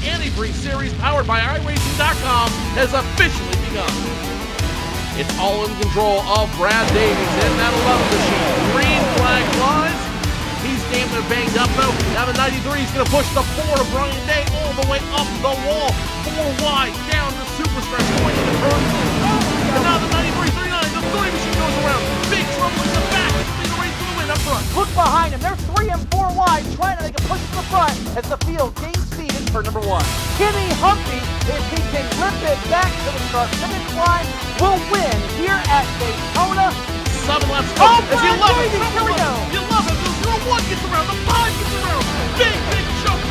antifreeze series powered by iRacing.com has officially begun. It's all in control of Brad Davies in that 11 machine. Green flag flies. He's damn near banged up though. Now the 93 is going to push the 4 of Brian Day all the way up the wall. 4 wide down the super stretch point in the turn. And now the 93, 39, the 3 machine goes around. Big trouble in the back. It's the race to the win up front. Look behind him. They're 3 and 4 wide, trying to make a push to the front as the field gains speed in turn number 1. Kenny Humphrey, if he can lift it back to the start finish line, will win here at Daytona. 7 laps to go. Oh, As you love it. here we go. You love it. The 1 gets around. The 5 gets around. Big jump.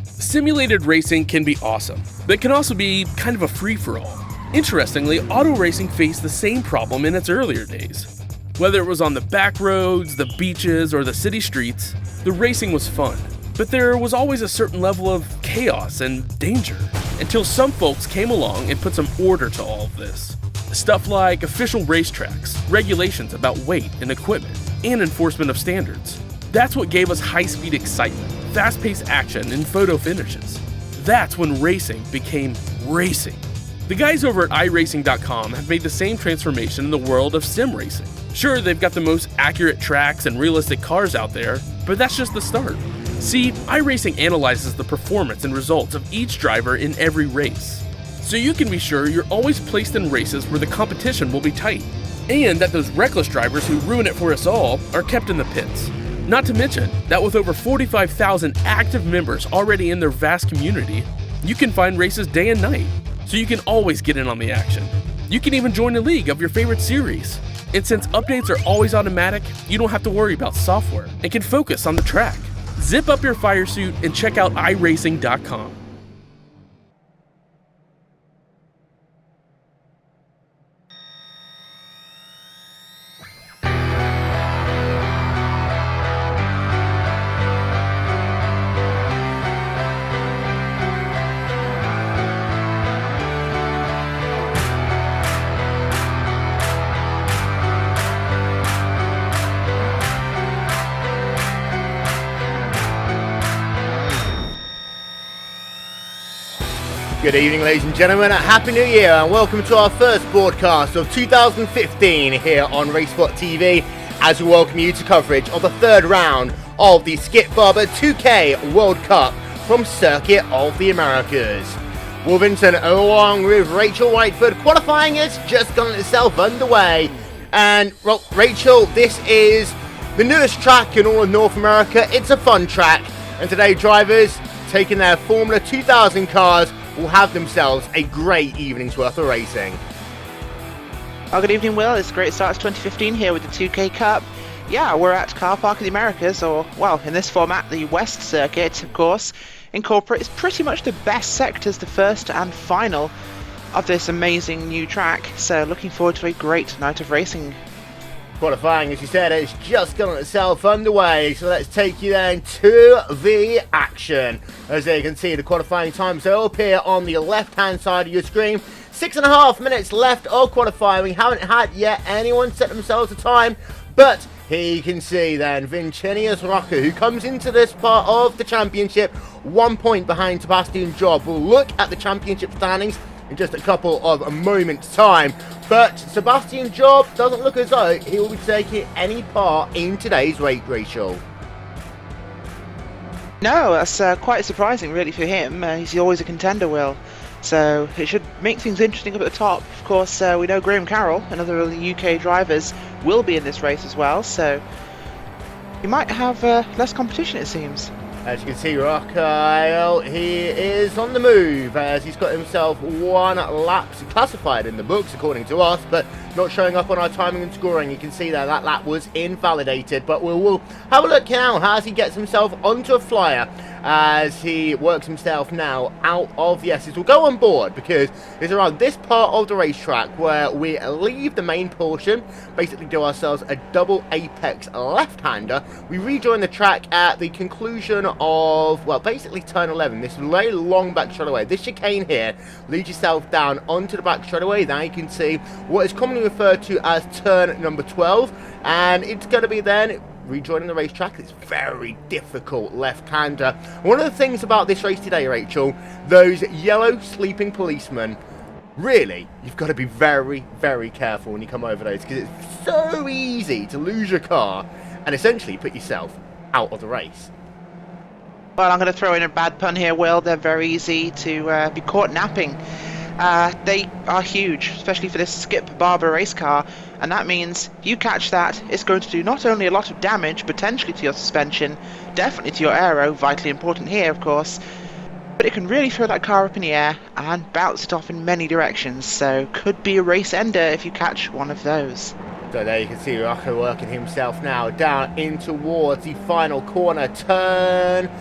Simulated racing can be awesome, but it can also be kind of a free-for-all. Interestingly, auto racing faced the same problem in its earlier days. Whether it was on the back roads, the beaches, or the city streets, the racing was fun. But there was always a certain level of chaos and danger, until some folks came along and put some order to all of this. Stuff like official racetracks, regulations about weight and equipment, and enforcement of standards. That's what gave us high-speed excitement, fast-paced action, and photo finishes. That's when racing became racing. The guys over at iRacing.com have made the same transformation in the world of sim racing. Sure, they've got the most accurate tracks and realistic cars out there, but that's just the start. See, iRacing analyzes the performance and results of each driver in every race, so you can be sure you're always placed in races where the competition will be tight, and that those reckless drivers who ruin it for us all are kept in the pits. Not to mention that with over 45,000 active members already in their vast community, you can find races day and night, so you can always get in on the action. You can even join a league of your favorite series. And since updates are always automatic, you don't have to worry about software and can focus on the track. Zip up your fire suit and check out iRacing.com. Good evening, ladies and gentlemen. Happy New Year and welcome to our first broadcast of 2015 here on RaceSpotTV as we welcome you to coverage of the third round of the Skip Barber 2K World Cup from Circuit of the Americas. Wolverhampton along with Rachel Whiteford. Qualifying has just gotten itself underway. And, well, Rachel, this is the newest track in all of North America. It's a fun track. And today, drivers taking their Formula 2000 cars will have themselves a great evening's worth of racing. Oh, good evening, Will. It's a great start to 2015 here with the 2K Cup. Yeah, we're at Car Park of the Americas, or, well, in this format, the West Circuit, of course, incorporates pretty much the best sectors, the first and final of this amazing new track. So looking forward to a great night of racing. Qualifying, as you said, it's just gotten itself underway, so let's take you then to the action. As you can see, the qualifying times are up here on the left-hand side of your screen. 6.5 minutes left of qualifying. We haven't had yet anyone set themselves a time, but here you can see then Vincenius Rocker, who comes into this part of the championship 1 point behind Sebastian Job. We'll look at the championship standings in just a couple of moments' time. But Sebastian Job doesn't look as though he will be taking any part in today's race, Rachel. No, that's quite surprising really for him. He's always a contender, Will. So it should make things interesting up at the top. Of course, we know Graham Carroll, another of the UK drivers, will be in this race as well. So you might have less competition, it seems. As you can see, Rocco, he is on the move as he's got himself 1 lap classified in the books according to us, but not showing up on our timing and scoring. You can see that that lap was invalidated, but we'll have a look now as he gets himself onto a flyer as he works himself now out of the S's. We'll go on board because it's around this part of the racetrack where we leave the main portion, basically do ourselves a double apex left-hander. We rejoin the track at the conclusion of, well, basically turn 11. This very long back straightaway. This chicane here leads yourself down onto the back straightaway. Now you can see what is commonly commonly referred to as turn number 12, and it's going to be then rejoining the racetrack. It's very difficult left-hander. One of the things about this race today, Rachel, those yellow sleeping policemen, really, you've got to be very, very careful when you come over those, because it's so easy to lose your car and essentially put yourself out of the race. Well, I'm going to throw in a bad pun here, Will. They're very easy to be caught napping. They are huge, especially for this Skip Barber race car, and that means you catch that, it's going to do not only a lot of damage, potentially to your suspension, definitely to your aero, vitally important here, of course, but it can really throw that car up in the air and bounce it off in many directions, so could be a race ender if you catch one of those. So there you can see Rocco working himself now down in towards the final corner turn.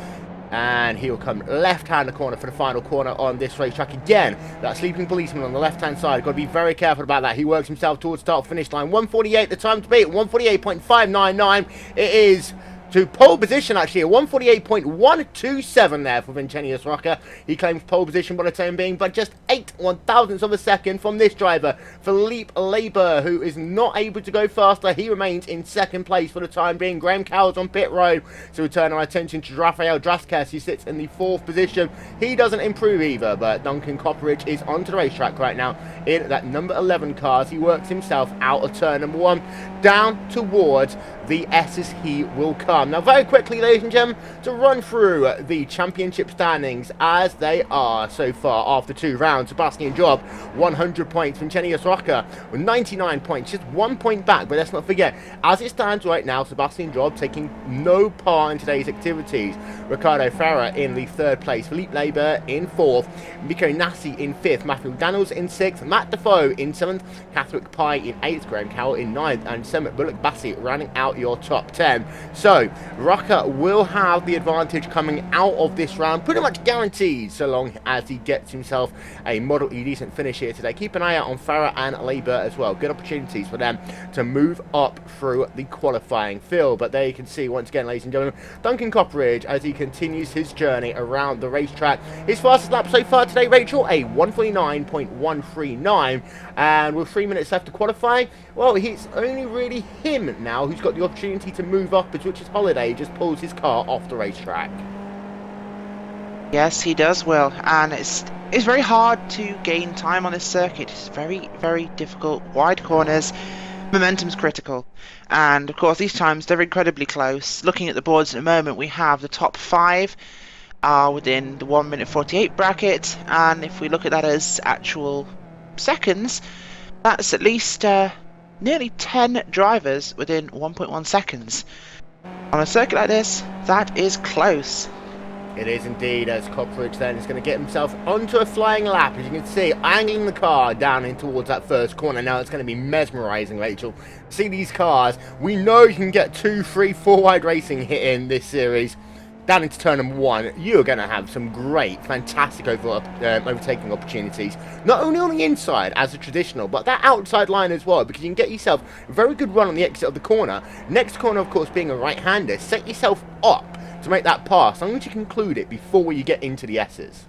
And he'll come left-hand corner for the final corner on this racetrack. Again, that sleeping policeman on the left-hand side. Got to be very careful about that. He works himself towards start-finish line. 1:48 the time to beat. 1:48.599. It is to pole position, actually, at 1:48.127 there for Vincenius Rocca. He claims pole position by the time being, but just 8/1000ths of a second from this driver, Philippe Labour, who is not able to go faster. He remains in second place for the time being. Graham Cowell's on pit road, so we turn our attention to Rafael Draskas, who sits in the 4th position. He doesn't improve either, but Duncan Copperidge is onto the racetrack right now in that number 11 car as he works himself out of turn number 1, down towards the S's he will come. Now, very quickly, ladies and gentlemen, to run through the championship standings as they are so far after 2 rounds. Sebastian Job, 100 points. Vincenius Rocca with 99 points, just 1 point back. But let's not forget, as it stands right now, Sebastian Job taking no part in today's activities. Ricardo Ferrer in the 3rd place. Philippe Labour in 4th. Miko Nassi in 5th. Matthew Daniels in 6th. Matt Defoe in 7th. Catherick Pye in 8th. Graham Cowell in 9th. And Semet Bullock Bassi rounding out your top 10. So, Rocca will have the advantage coming out of this round, pretty much guaranteed, so long as he gets himself a moderately decent finish here today. Keep an eye out on Farah and Labour as well. Good opportunities for them to move up through the qualifying field. But there you can see, once again, ladies and gentlemen, Duncan Copperidge as he continues his journey around the racetrack. His fastest lap so far today, Rachel, a 1:49.139. And with 3 minutes left to qualify, well, it's only really him now who's got the opportunity to move up, as Richard Holiday just pulls his car off the racetrack. Yes, he does, Will, and it's very hard to gain time on this circuit. It's very, very difficult. Wide corners, momentum's critical, and of course these times they're incredibly close. Looking at the boards at the moment, we have the top 5 are within the 1:48 bracket, and if we look at that as actual seconds, that's at least nearly 10 drivers within 1.1 seconds. On a circuit like this, that is close. It is indeed, as Copperidge then is going to get himself onto a flying lap, as you can see, angling the car down in towards that first corner. Now it's going to be mesmerising, Rachel. See these cars, we know you can get 2, 3, 4 wide racing hit in this series. Down into turn number 1, you're going to have some great, fantastic overtaking opportunities. Not only on the inside, as a traditional, but that outside line as well, because you can get yourself a very good run on the exit of the corner. Next corner, of course, being a right-hander, set yourself up to make that pass, as long as you conclude it before you get into the S's.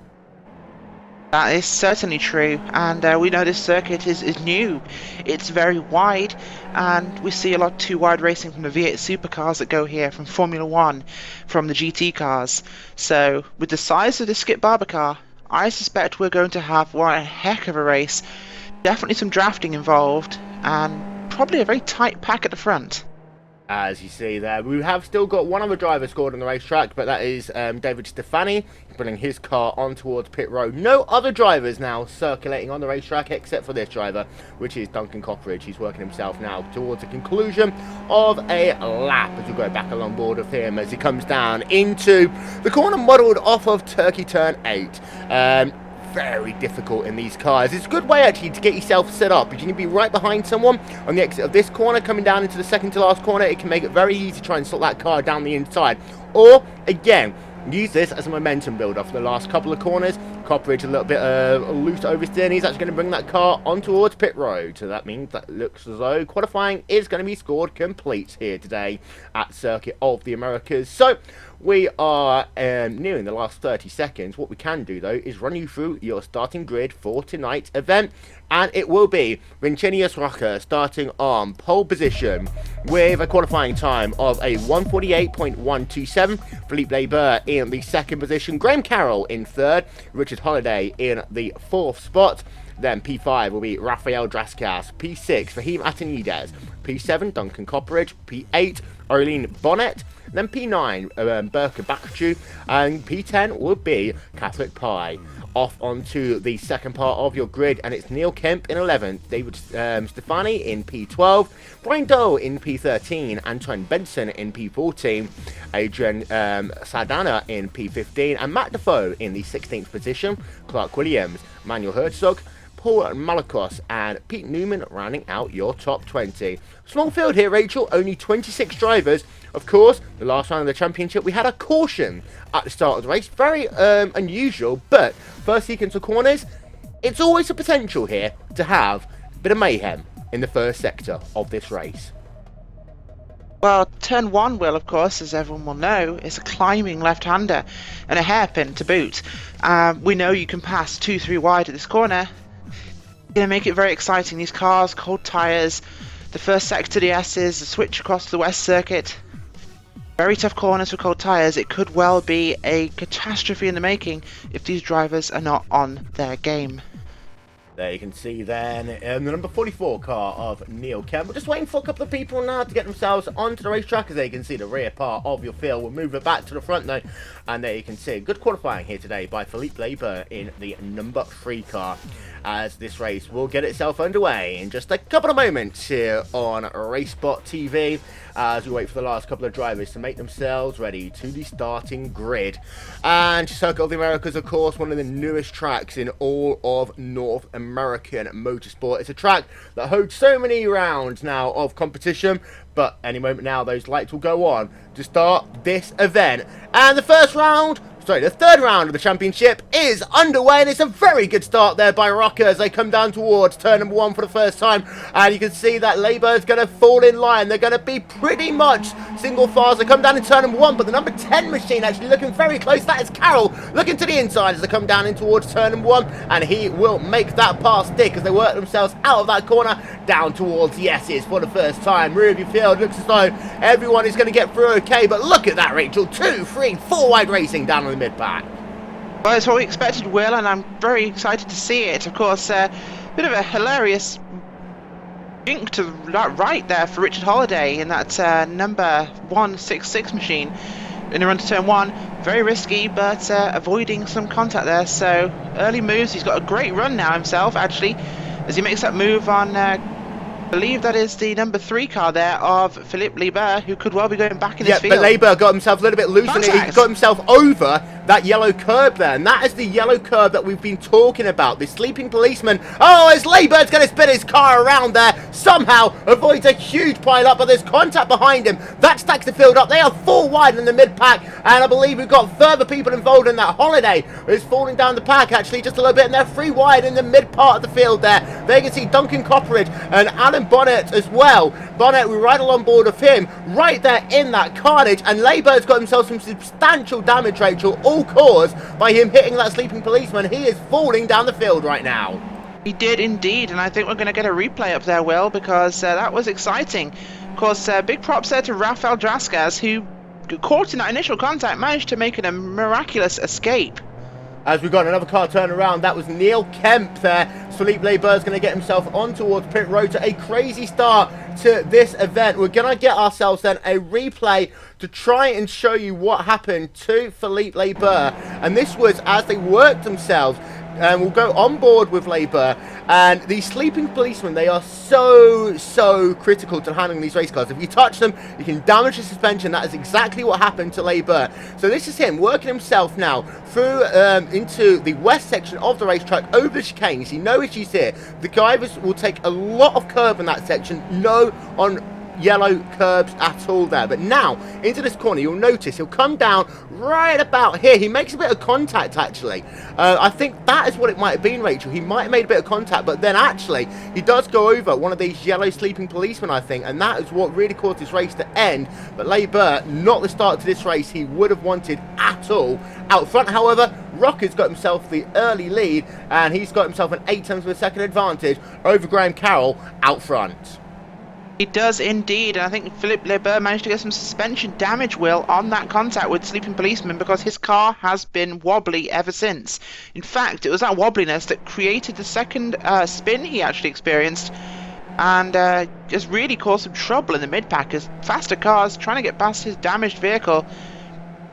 That is certainly true, and we know this circuit is new. It's very wide, and we see a lot of 2 wide racing from the V8 supercars that go here, from Formula 1, from the GT cars. So, with the size of the Skip Barber car, I suspect we're going to have one heck of a race. Definitely some drafting involved, and probably a very tight pack at the front. As you see there, we have still got one other driver scored on the racetrack, but that is David Stefani, bringing his car on towards pit road. No other drivers now circulating on the racetrack except for this driver, which is Duncan Copperidge. He's working himself now towards the conclusion of a lap as we go back along board of him as he comes down into the corner modelled off of Turkey Turn 8. Very difficult in these cars. It's a good way actually to get yourself set up. If you can be right behind someone on the exit of this corner, coming down into the second to last corner, it can make it very easy to try and slot that car down the inside. Or, again, use this as a momentum builder for the last couple of corners. Copperidge a little bit loose oversteer, and he's actually going to bring that car on towards pit road. So that means that looks as though qualifying is going to be scored complete here today at Circuit of the Americas. So we are nearing the last 30 seconds. What we can do, though, is run you through your starting grid for tonight's event. and it will be Vincenius Rocker starting on pole position with a qualifying time of a 1:48.127. Philippe Laber in the second position, Graham Carroll in third, Richard Holiday in the fourth spot. Then P5 will be Rafael Draskas, P6 Fahim Atanides, P7 Duncan Copperidge, P8 Arlene Bonnet, then P9 Berka Bakachu, and P10 will be Catholic Pie. Off onto the second part of your grid, and it's Neil Kemp in 11th, David Stefani in P12, Brian Dole in P13, Antoine Benson in P14, Adrian Sardana in P15, and Matt Defoe in the 16th position, Clark Williams, Manuel Herzog, Paul Malakos, and Pete Newman rounding out your top 20. Small field here, Rachel, only 26 drivers. Of course, the last round of the championship, we had a caution at the start of the race. Very unusual, but first sequence of corners, it's always a potential here to have a bit of mayhem in the first sector of this race. Well, turn one, Will, of course, as everyone will know, is a climbing left-hander and a hairpin to boot. We know you can pass 2-3 wide at this corner. Going to make it very exciting. These cars, cold tyres, the first sector DS's, the switch across to the West Circuit. Very tough corners for cold tyres. It could well be a catastrophe in the making if these drivers are not on their game. There you can see then the number 44 car of Neil Kemp. We're just waiting for a couple of people now to get themselves onto the racetrack. As there you can see the rear part of your field. We'll move it back to the front though. And there you can see good qualifying here today by Philippe Laber in the number 3 car. As this race will get itself underway in just a couple of moments here on RaceSpotTV, as we wait for the last couple of drivers to make themselves ready to the starting grid. And Circuit of the Americas, of course, one of the newest tracks in all of North American motorsport. It's a track that holds so many rounds now of competition, but any moment now those lights will go on to start this event. And the third round of the championship is underway, and it's a very good start there by Rocker as they come down towards turn number 1 for the first time. And you can see that Labour is going to fall in line. They're going to be pretty much single files. They come down in turn number 1, but the number 10 machine actually looking very close. That is Carroll looking to the inside as they come down in towards turn number 1, and he will make that pass stick as they work themselves out of that corner down towards the S's for the first time. Rear view field looks as though everyone is going to get through okay, but look at that, Rachel. 2, 3, 4 wide racing down on the mid-pack. Well, it's what we expected, Will, and I'm very excited to see it. Of course, bit of a hilarious jink to that right there for Richard Holiday in that number 166 machine in the run to turn 1. Very risky, but avoiding some contact there. So early moves. He's got a great run now himself, actually, as he makes that move on. I believe that is the number 3 car there of Philippe Laber, who could well be going back in this field. Yeah, but Laber got himself a little bit loose and he got himself over that yellow curb there, and that is the yellow curb that we've been talking about. The sleeping policeman, as Laber's going to spin his car around there, somehow avoids a huge pile up, but there's contact behind him. That stacks the field up. They are 4 wide in the mid-pack, and I believe we've got further people involved in that. Holiday is falling down the pack, actually, just a little bit, and they're 3 wide in the mid-part of the field there. There you can see Duncan Copperidge and Alan Bonnet as well. Bonnet, we're right along board of him, right there in that carnage, and Laber's got himself some substantial damage, Rachel, all caused by him hitting that sleeping policeman. He is falling down the field right now. He did indeed, and I think we're going to get a replay up there, Will, because that was exciting. Of course, big props there to Rafael Draskas, who, caught in that initial contact, managed to make a miraculous escape. As we've got another car turn around, that was Neil Kemp there. Philippe Laber is going to get himself on towards pit road. To a crazy start to this event. We're going to get ourselves then a replay to try and show you what happened to Philippe Laber. And this was as they worked themselves. And we'll go on board with Laber. And these sleeping policemen, they are so critical to handling these race cars. If you touch them, you can damage the suspension. That is exactly what happened to Laber. So this is him working himself now through into the west section of the racetrack, over the chicane. You see no issues here. The drivers will take a lot of curb in that section. No on yellow curbs at all there. But now, into this corner, you'll notice he'll come down right about here. He makes a bit of contact, actually. I think that is what it might have been, Rachel. He might have made a bit of contact, but then actually, he does go over one of these yellow sleeping policemen, I think, and that is what really caused this race to end. But Labour, not the start to this race he would have wanted at all. Out front, however, Rocker's got himself the early lead, and he's got himself an 8 tenths of a second advantage over Graham Carroll out front. He does indeed, and I think Philippe Leber managed to get some suspension damage, Will, on that contact with Sleeping Policeman, because his car has been wobbly ever since. In fact, it was that wobbliness that created the second spin he actually experienced, and just really caused some trouble in the mid-pack as faster cars trying to get past his damaged vehicle.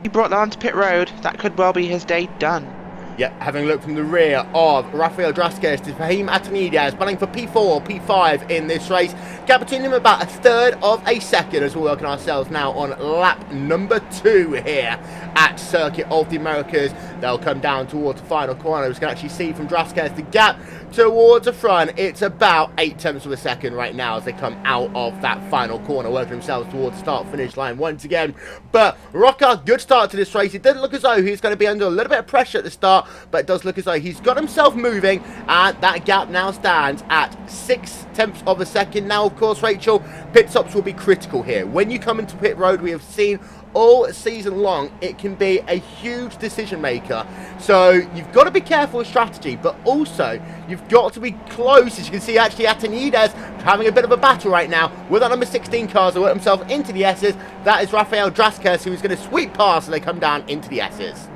He brought that onto pit road. That could well be his day done. Yeah, having a look from the rear of Rafael Drasquez to Fahim Atanides, battling for P4, P5 in this race. Gap between them about a third of a second as we're working ourselves now on lap number 2 here at Circuit of the Americas. They'll come down towards the final corner. As you can actually see from Drasquez, the gap towards the front, it's about 8 tenths of a second right now as they come out of that final corner, working themselves towards the start-finish line once again. But Rocker, good start to this race. It didn't look as though he's going to be under a little bit of pressure at the start, but it does look as though he's got himself moving, and that gap now stands at 6 tenths of a second. Now, of course, Rachel, pit stops will be critical here. When you come into pit road, we have seen all season long, it can be a huge decision maker. So you've got to be careful with strategy, but also you've got to be close. As you can see, actually, Atanides having a bit of a battle right now with that number 16 cars to work himself into the S's. That is Rafael Drasquez, who is going to sweep past as they come down into the S's.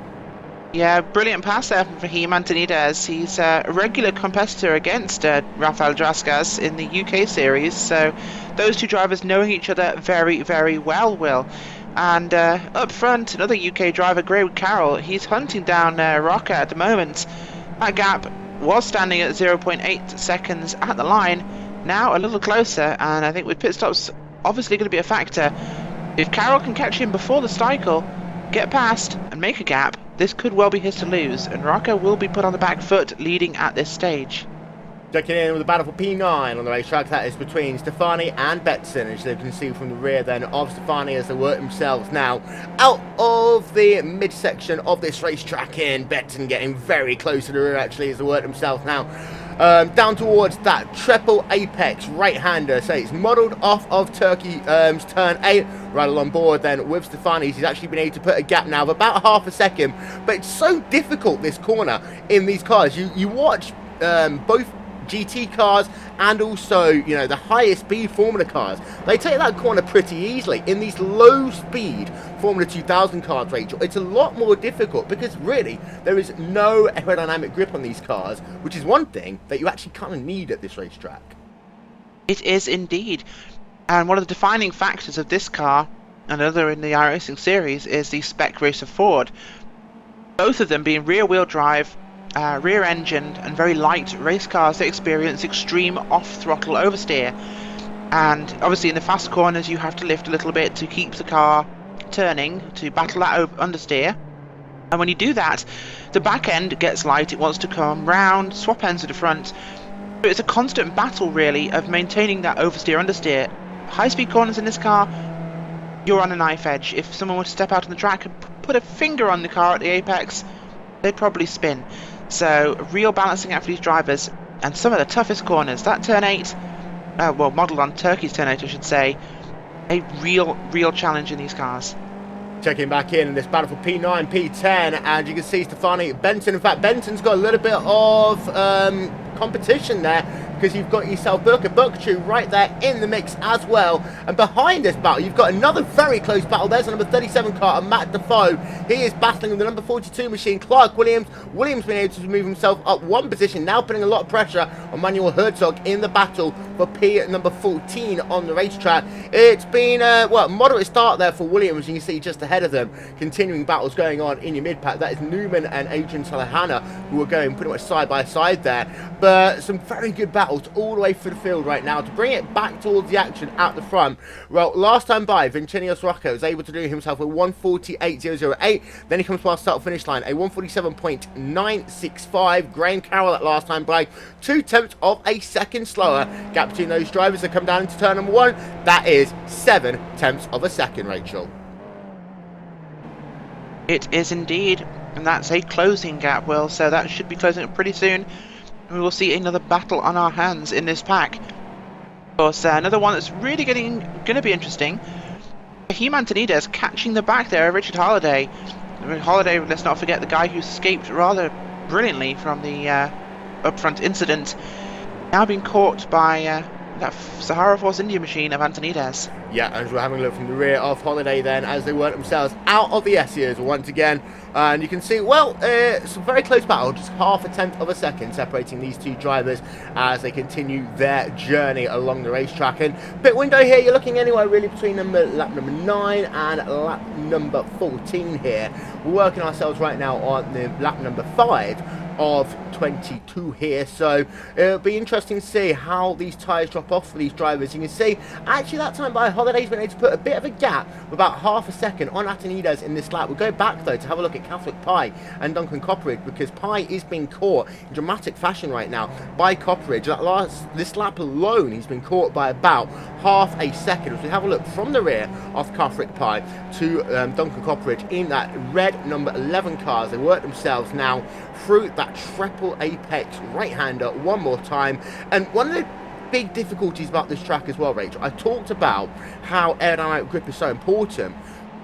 Yeah, brilliant pass there from Fahim Antonides. He's a regular competitor against Rafael Drasquez in the UK series, so those two drivers knowing each other very, very well, Will. And up front, another UK driver, Graham Carroll, he's hunting down Rocker at the moment. That gap was standing at 0.8 seconds at the line, now a little closer, and I think with pit stops obviously going to be a factor. If Carroll can catch him before the cycle, get past and make a gap, this could well be his to lose, and Rocker will be put on the back foot leading at this stage. Checking in with a battle for P9 on the racetrack, that is between Stefani and Betson, as you can see from the rear then of Stefani as they work themselves now out of the midsection of this racetrack in. Betson getting very close to the rear actually as they work themselves now down towards that triple apex right-hander. So it's modelled off of Turkey turn 8 right along board then with Stefani. He's actually been able to put a gap now of about half a second, but it's so difficult this corner in these cars. You watch both GT cars and also, you know, the highest speed Formula cars. They take that corner pretty easily. In these low speed Formula 2000 cars, Rachel, it's a lot more difficult because really there is no aerodynamic grip on these cars, which is one thing that you actually kind of need at this racetrack. It is indeed. And one of the defining factors of this car and other in the iRacing series is the spec racer Ford. Both of them being rear wheel drive, rear engine and very light race cars that experience extreme off-throttle oversteer, and obviously in the fast corners you have to lift a little bit to keep the car turning to battle that understeer, and when you do that the back end gets light, it wants to come round, swap ends to the front, so it's a constant battle really of maintaining that oversteer understeer. High speed corners in this car, you're on a knife edge. If someone were to step out on the track and put a finger on the car at the apex, they'd probably spin. So, real balancing act for these drivers, and some of the toughest corners. That turn 8, well, modelled on Turkey's turn 8, I should say, a real challenge in these cars. Checking back in this battle for P9, P10, and you can see Stefani Benton. In fact, Benton's got a little bit of competition there, because you've got yourself Burkachu right there in the mix as well. And behind this battle, you've got another very close battle. There's the number 37 car, Matt Defoe. He is battling with the number 42 machine, Clark Williams. Williams been able to move himself up one position, now putting a lot of pressure on Manuel Herzog in the battle for P number 14 on the racetrack. It's been a moderate start there for Williams. You can see just ahead of them, continuing battles going on in your mid-pack. That is Newman and Adrian Salahana, who are going pretty much side by side there. But some very good battles battles all the way through the field right now to bring it back towards the action at the front. Well, last time by, Vincenius Rocco was able to do himself a 1:48.008. Then he comes past start-finish line, a 1:47.965. Graham Carroll that last time by 2/10 of a second slower. Gap between those drivers that come down into turn number 1, that is 7/10 of a second, Rachel. It is indeed, and that's a closing gap, Will, so that should be closing up pretty soon. We will see another battle on our hands in this pack. Of course, another one that's really going to be interesting. Raheem Antonides catching the back there of Richard Holiday. Holiday, let's not forget, the guy who escaped rather brilliantly from the upfront incident, now being caught by that Sahara Force India machine of Antonides. Yeah, as we're having a look from the rear of Holiday then, as they work themselves out of the S-Years once again. And you can see, well, it's a very close battle, just 0.5 of a second separating these two drivers as they continue their journey along the racetrack. And pit window here, you're looking anywhere really between lap number 9 and lap number 14 here. We're working ourselves right now on the lap number 5 of 22 here, so it'll be interesting to see how these tyres drop off for these drivers. You can see actually that time by Holiday's been able to put a bit of a gap of about 0.5 second on Antonides in this lap. We'll go back though to have a look at Catholic Pie and Duncan Copperidge, because Pie is being caught in dramatic fashion right now by Copperidge. This lap alone he's been caught by about 0.5 second. As we have a look from the rear of Catholic Pie to Duncan Copperidge in that red number 11 car as they work themselves now through that triple apex right-hander one more time. And one of the big difficulties about this track as well, Rachel, I talked about how aerodynamic grip is so important.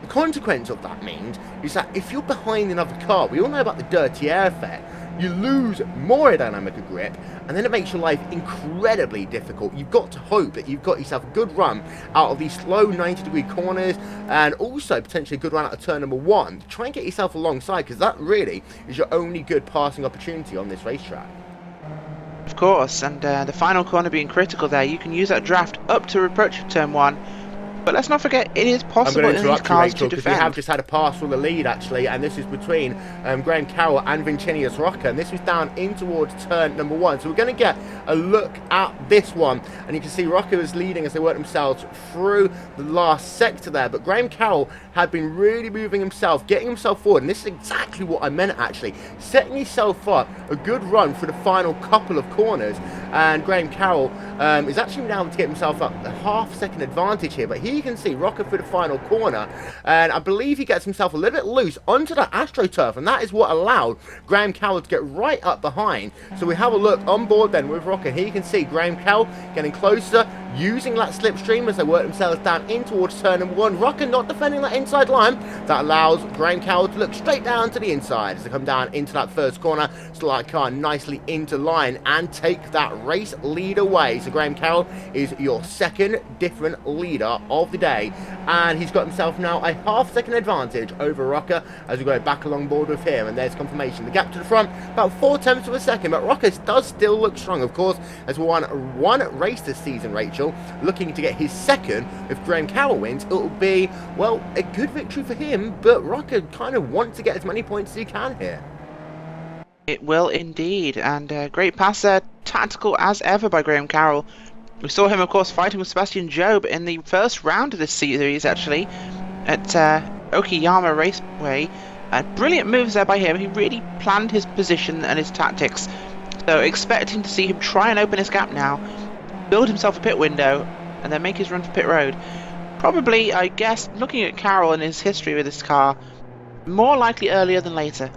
The consequence of that means is that if you're behind another car, we all know about the dirty air effect, you lose more aerodynamic grip, and then it makes your life incredibly difficult. You've got to hope that you've got yourself a good run out of these slow 90-degree corners, and also potentially a good run out of turn number 1. Try and get yourself alongside, because that really is your only good passing opportunity on this racetrack. Of course, and the final corner being critical there, you can use that draft up to approach turn 1. But let's not forget, it is possible in these cars to defend. We have just had a pass for the lead, actually, and this is between Graham Carroll and Vincenius Rocca, and this was down in towards turn number 1. So we're going to get a look at this one, and you can see Rocca is leading as they work themselves through the last sector there, but Graham Carroll had been really moving himself, getting himself forward, and this is exactly what I meant, actually. Setting yourself up a good run for the final couple of corners, and Graham Carroll is actually now to get himself up a 0.5 second advantage here, but here you can see Rocca for the final corner, and I believe he gets himself a little bit loose onto that AstroTurf, and that is what allowed Graham Carroll to get right up behind. So we have a look on board then with Rocca. Here you can see Graham Carroll getting closer, using that slipstream as they work themselves down in towards turn number 1. Rocca not defending that inside line. That allows Graham Carroll to look straight down to the inside as they come down into that first corner. Slide car nicely into line and take that race lead away. So Graham Carroll is your second different leader of the day, and he's got himself now a 0.5 second advantage over Rocca as we go back along board with him. And there's confirmation. The gap to the front about 0.4 of a second, but Rocca does still look strong, of course, has won one race this season, Rachel, looking to get his second. If Graham Carroll wins, it will be, well, a good victory for him, but Rocca kind of wants to get as many points as he can here. It will indeed, and great pass there, tactical as ever by Graham Carroll. We saw him, of course, fighting with Sebastian Job in the first round of this series, actually, at Okayama Raceway. Brilliant moves there by him. He really planned his position and his tactics. So expecting to see him try and open his gap now, build himself a pit window, and then make his run for pit road. Probably, I guess, looking at Carroll and his history with this car, more likely earlier than later.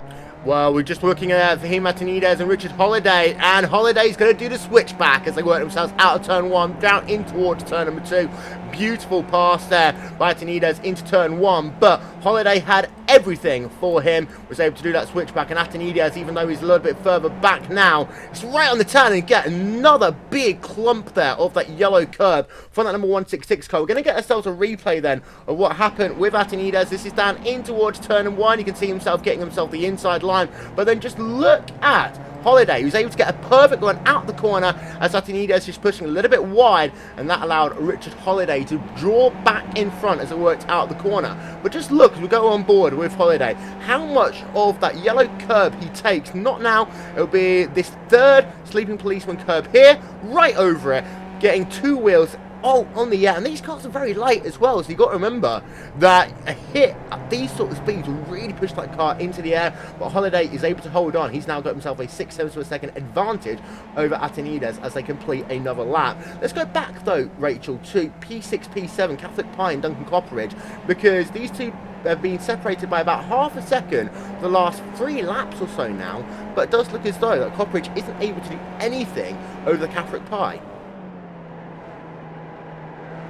Well, we're just looking at Raheem Antonides and Richard Holiday, and Holiday's going to do the switchback as they work themselves out of turn 1, down in towards turn number 2. Beautiful pass there by Antonides into turn 1, but Holiday had everything for him, was able to do that switchback, and Antonides, even though he's a little bit further back now, it's right on the turn and get another big clump there of that yellow curb from that number 166 car. We're going to get ourselves a replay then of what happened with Antonides. This is down in towards turn 1. You can see himself getting himself the inside line, but then just look at Holiday, who's able to get a perfect run out the corner as Atenides just pushing a little bit wide, and that allowed Richard Holiday to draw back in front as it worked out the corner. But just look, as we go on board with Holiday, how much of that yellow curb he takes. Not now, it'll be this third sleeping policeman curb here, right over it, getting two wheels on the air. And these cars are very light as well, so you've got to remember that a hit at these sort of speeds will really push that car into the air, but Holiday is able to hold on. He's now got himself a 6/7 of a second advantage over Atenides as they complete another lap. Let's go back though, Rachel, to P6, P7, Catholic Pie and Duncan Copperidge, because these two have been separated by about half a second for the last 3 laps or so now, but it does look as though that Copperidge isn't able to do anything over the Catholic Pie.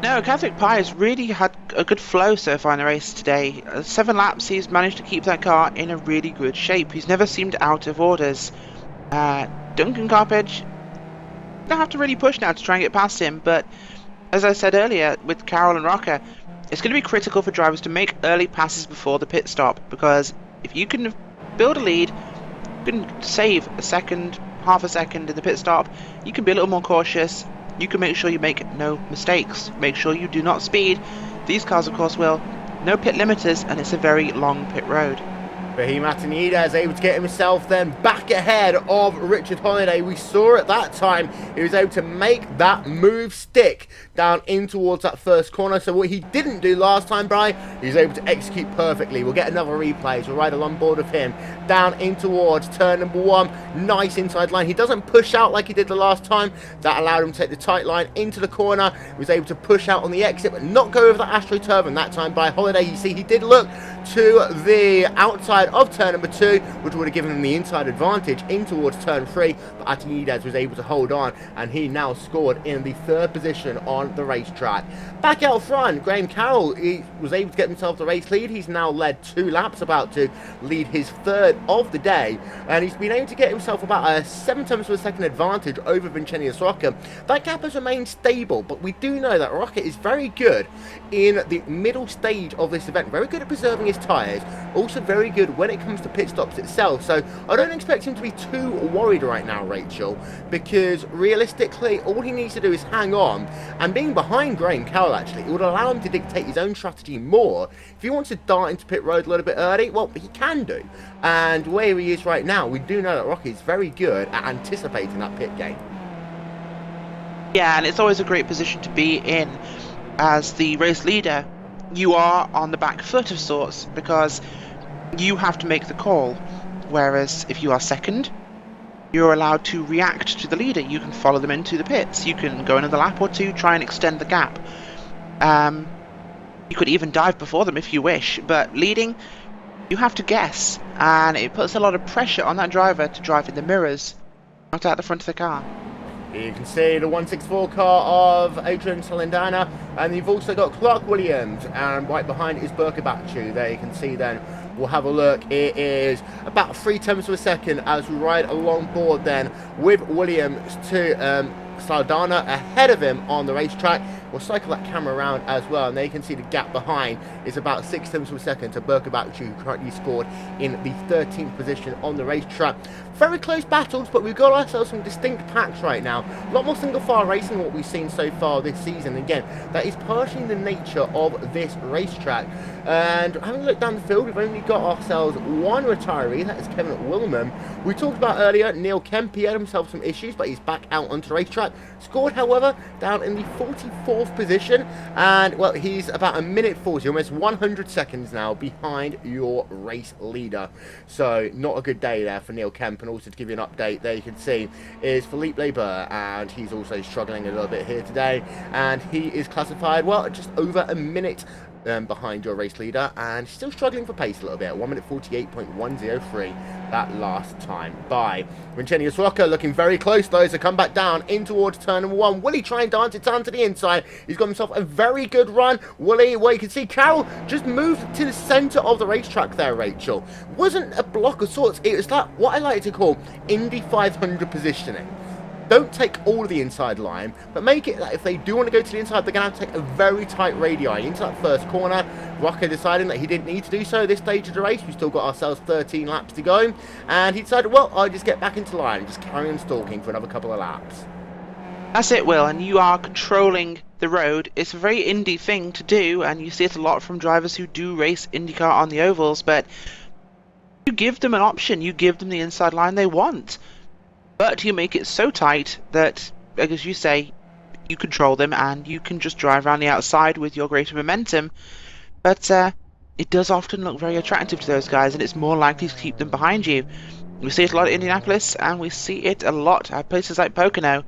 No, Catholic Pie has really had a good flow so far in the race today. 7 laps, he's managed to keep that car in a really good shape. He's never seemed out of orders. Duncan Carpage, don't have to really push now to try and get past him, but as I said earlier with Carroll and Rocker, it's going to be critical for drivers to make early passes before the pit stop, because if you can build a lead, you can save a second, half a second in the pit stop, you can be a little more cautious. You can make sure you make no mistakes. Make sure you do not speed. These cars, of course, will. No pit limiters, and it's a very long pit road. Raheem Atenides is able to get himself then back ahead of Richard Holiday. We saw at that time he was able to make that move stick down in towards that first corner. So what he didn't do last time, Bri, he was able to execute perfectly. We'll get another replay as we'll ride along board with him down in towards turn number 1. Nice inside line. He doesn't push out like he did the last time. That allowed him to take the tight line into the corner. He was able to push out on the exit but not go over that AstroTurbo. And that time by Holiday, you see he did look to the outside of turn number 2, which would have given him the inside advantage in towards turn 3, but Atenides was able to hold on, and he now scored in the 3rd position on the racetrack. Back out front, Graham Carroll, he was able to get himself the race lead. He's now led 2 laps, about to lead his 3rd of the day, and he's been able to get himself about a 7/10 of a second advantage over Vincenius Rocker. That gap has remained stable, but we do know that Rocker is very good in the middle stage of this event, very good at preserving his tyres, also very good when it comes to pit stops itself. So I don't expect him to be too worried right now, Rachel, because realistically all he needs to do is hang on, and being behind Graham Carroll actually, it would allow him to dictate his own strategy more. If he wants to dart into pit road a little bit early, well, he can do, and where he is right now, we do know that Rocky is very good at anticipating that pit game. Yeah, and it's always a great position to be in as the race leader. You are on the back foot of sorts, because you have to make the call, whereas if you are second, you're allowed to react to the leader. You can follow them into the pits, you can go another lap or 2, try and extend the gap. You could even dive before them if you wish, but leading, you have to guess, and it puts a lot of pressure on that driver to drive in the mirrors, not out the front of the car. You can see the 164 car of Adrian Salendana, and you've also got Clark Williams, and right behind is Burkabachu. There you can see then, we'll have a look, it is about 3/10 of a second as we ride along board then with Williams to Saldana ahead of him on the racetrack. We'll cycle that camera around as well, and there you can see the gap behind is about 6/10 of a second to Burkabachu, who currently scored in the 13th position on the racetrack. Very close battles, but we've got ourselves some distinct packs right now. A lot more single file racing than what we've seen so far this season. Again, that is partially the nature of this racetrack. And having a look down the field, we've only got ourselves 1 retiree, that is Kevin Wilman. We talked about earlier, Neil Kemp, he had himself some issues, but he's back out onto the racetrack. Scored, however, down in the 44th position, and well, he's about a minute 40, almost 100 seconds now behind your race leader. So not a good day there for Neil Kemp. And also to give you an update, there you can see is Philippe Leber, and he's also struggling a little bit here today, and he is classified, well, just over a minute behind your race leader, and still struggling for pace a little bit. 1 minute 48.103 that last time by. Vincenius Rocker looking very close though to come back down in towards turn number 1. Will he try and dance it down to the inside? He's got himself a very good run. Willie, well, you can see Carroll just moved to the centre of the racetrack there, Rachel. Wasn't a block of sorts, it was that, what I like to call Indy 500 positioning. don't take all of the inside line, but make it that if they do want to go to the inside, they're going to have to take a very tight radii into that first corner. Rocco deciding that he didn't need to do so at this stage of the race. We've still got ourselves 13 laps to go, and he decided, well, I'll just get back into line and just carry on stalking for another couple of laps. That's it, Will, and you are controlling the road. It's a very Indy thing to do, and you see it a lot from drivers who do race IndyCar on the ovals, but you give them an option, you give them the inside line they want. But you make it so tight that, as you say, you control them and you can just drive around the outside with your greater momentum. But it does often look very attractive to those guys, and it's more likely to keep them behind you. We see it a lot at Indianapolis, and we see it a lot at places like Pocono.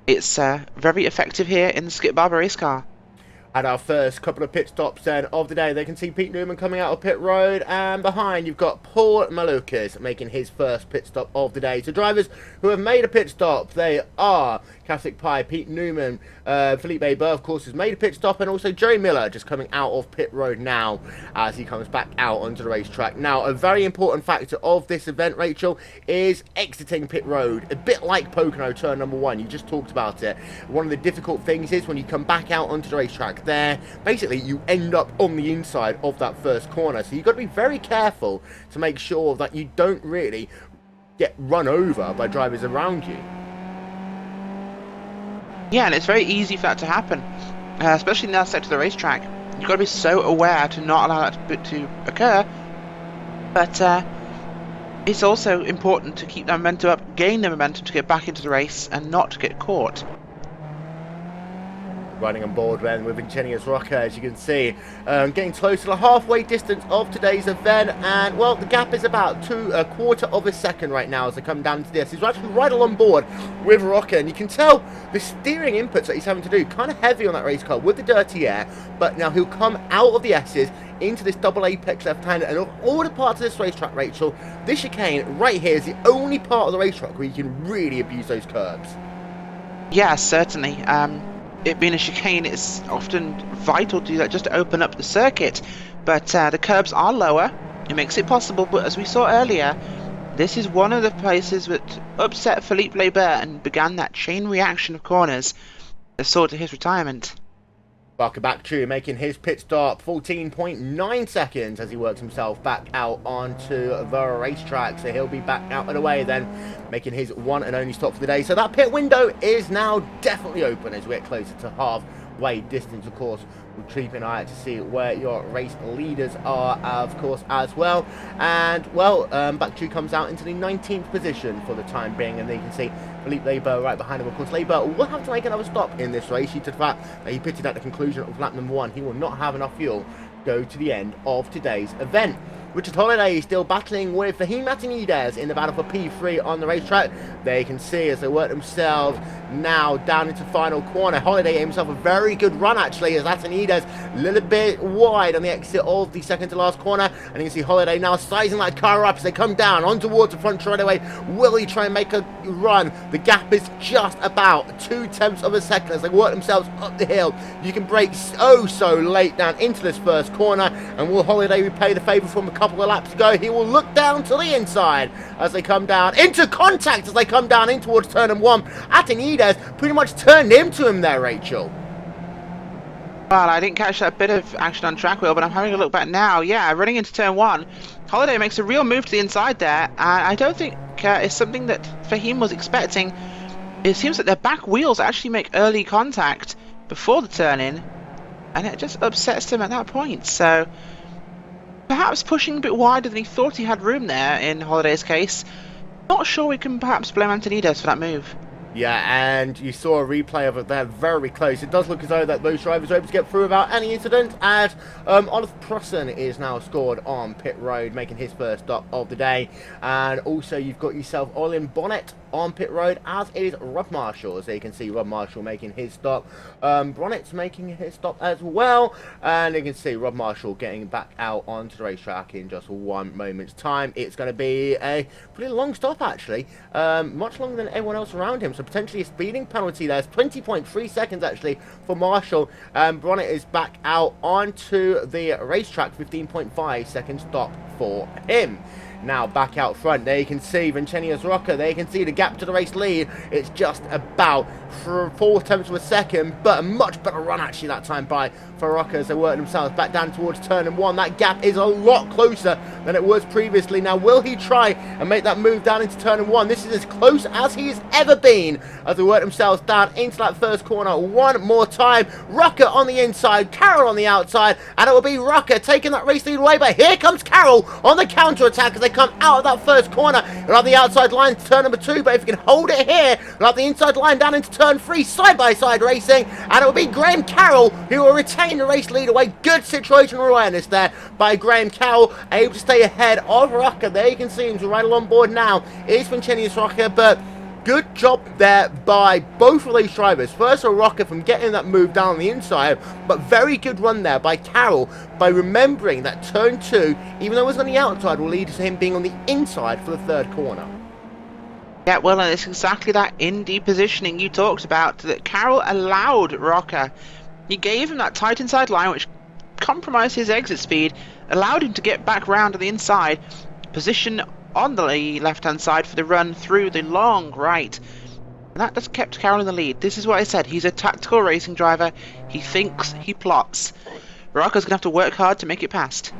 It's very effective here in the Skip Barber race car. At our first couple of pit stops then of the day, they can see Pete Newman coming out of pit road, and behind you've got Paul Malukas making his first pit stop of the day. So drivers who have made a pit stop, they are Catholic Pie, Pete Newman, Felipe Burr, of course, has made a pit stop, and also Joey Miller just coming out of pit road now as he comes back out onto the racetrack. Now, a very important factor of this event, Rachel, is exiting pit road. A bit like Pocono turn number 1, you just talked about it. One of the difficult things is when you come back out onto the racetrack there, basically you end up on the inside of that first corner. So you've got to be very careful to make sure that you don't really get run over by drivers around you. Yeah, and it's very easy for that to happen, especially in that sector of the racetrack. You've got to be so aware to not allow that to occur, but it's also important to keep that momentum up, gain the momentum to get back into the race and not to get caught. Running on board then with Ingenious Rocker, as you can see, getting close to the halfway distance of today's event, and well, the gap is about a quarter of a second right now as they come down to this. He's actually right along board with Rocker, and you can tell the steering inputs that he's having to do, kind of heavy on that race car with the dirty air, but now he'll come out of the S's into this double apex left-hander, and of all the parts of this racetrack, Rachel, this chicane right here is the only part of the racetrack where you can really abuse those curbs. Yeah, certainly. It being a chicane, it's often vital to do that just to open up the circuit, but the curbs are lower. It makes it possible, but as we saw earlier, this is one of the places that upset Philippe Leber and began that chain reaction of corners that saw to his retirement. Barker back true, making his pit stop 14.9 seconds as he works himself back out onto the racetrack. So he'll be back out of the way then, making his one and only stop for the day. So that pit window is now definitely open as we get closer to halfway distance. Of course, we'll keep an eye out to see where your race leaders are, of course, as well. And, well, Bakchu comes out into the 19th position for the time being, and then you can see Philippe Leber right behind him. Of course, Leber will have to make another stop in this race due to the fact that he pitted at the conclusion of lap number 1. He will not have enough fuel to go to the end of today's event. Richard Holiday is still battling with Fahim Atinides in the battle for P3 on the racetrack. There you can see as they work themselves now down into final corner. Holiday gave himself a very good run actually, as Atinides a little bit wide on the exit of the second to last corner, and you can see Holiday now sizing that car up as they come down on towards the front straightaway. Will he try and make a run? The gap is just about 0.2 of a second as they work themselves up the hill. You can brake so late down into this first corner, and will Holiday repay the favour from a couple of laps to go? He will look down to the inside as they come down into contact as they come down in towards turn number 1. Atinides pretty much turned into him there, Rachel. Well, I didn't catch that bit of action on track, Will, but I'm having a look back now. Yeah, running into turn 1, Holiday makes a real move to the inside there, and I don't think it's something that Fahim was expecting. It seems that their back wheels actually make early contact before the turn-in, and it just upsets him at that point. So perhaps pushing a bit wider than he thought he had room there in Holiday's case. Not sure we can perhaps blame Antonides for that move. Yeah, and you saw a replay of it there, very close. It does look as though that those drivers were able to get through without any incident, and Oliver Prosson is now scored on pit road, making his first stop of the day. And also you've got yourself Olin Bonnet on pit road, as is Rob Marshall. As you can see, Rob Marshall making his stop. Bonnet's making his stop as well, and you can see Rob Marshall getting back out onto the racetrack in just 1 moment's time. It's going to be a pretty long stop actually, much longer than everyone else around him, so potentially a speeding penalty there. It's 20.3 seconds actually for Marshall, and Bonnet is back out onto the racetrack. 15.5 second stop for him. now back out front. There you can see Vincenius Rocker. There you can see the gap to the race lead. It's just about 4 tenths of a second, but a much better run actually that time by for Rocker as they work themselves back down towards turn 1. That gap is a lot closer than it was previously. Now, will he try and make that move down into turn 1? This is as close as he has ever been as they work themselves down into that first corner one more time. Rocker on the inside, Carroll on the outside, and it will be Rocker taking that race lead away. But here comes Carroll on the counter attack as they come out of that first corner. He'll have the outside line to turn number 2, but if he can hold it here, he'll have the inside line down into turn 3, side-by-side racing, and it will be Graham Carroll who will retain the race lead away. Good situational awareness there by Graham Carroll, able to stay ahead of Rocker. There you can see him right along board now. Is Vincenius Rocker, but good job there by both of those drivers. First of all, Rocker from getting that move down on the inside, but very good run there by Carroll by remembering that turn 2, even though it was on the outside, will lead to him being on the inside for the third corner. Yeah, well, and it's exactly that indie positioning you talked about that Carroll allowed Rocker. He gave him that tight inside line, which compromised his exit speed, allowed him to get back round to the inside, position on the left-hand side for the run through the long right. And that just kept Carroll in the lead. This is what I said. He's a tactical racing driver. He thinks, he plots. Rocker's going to have to work hard to make it past.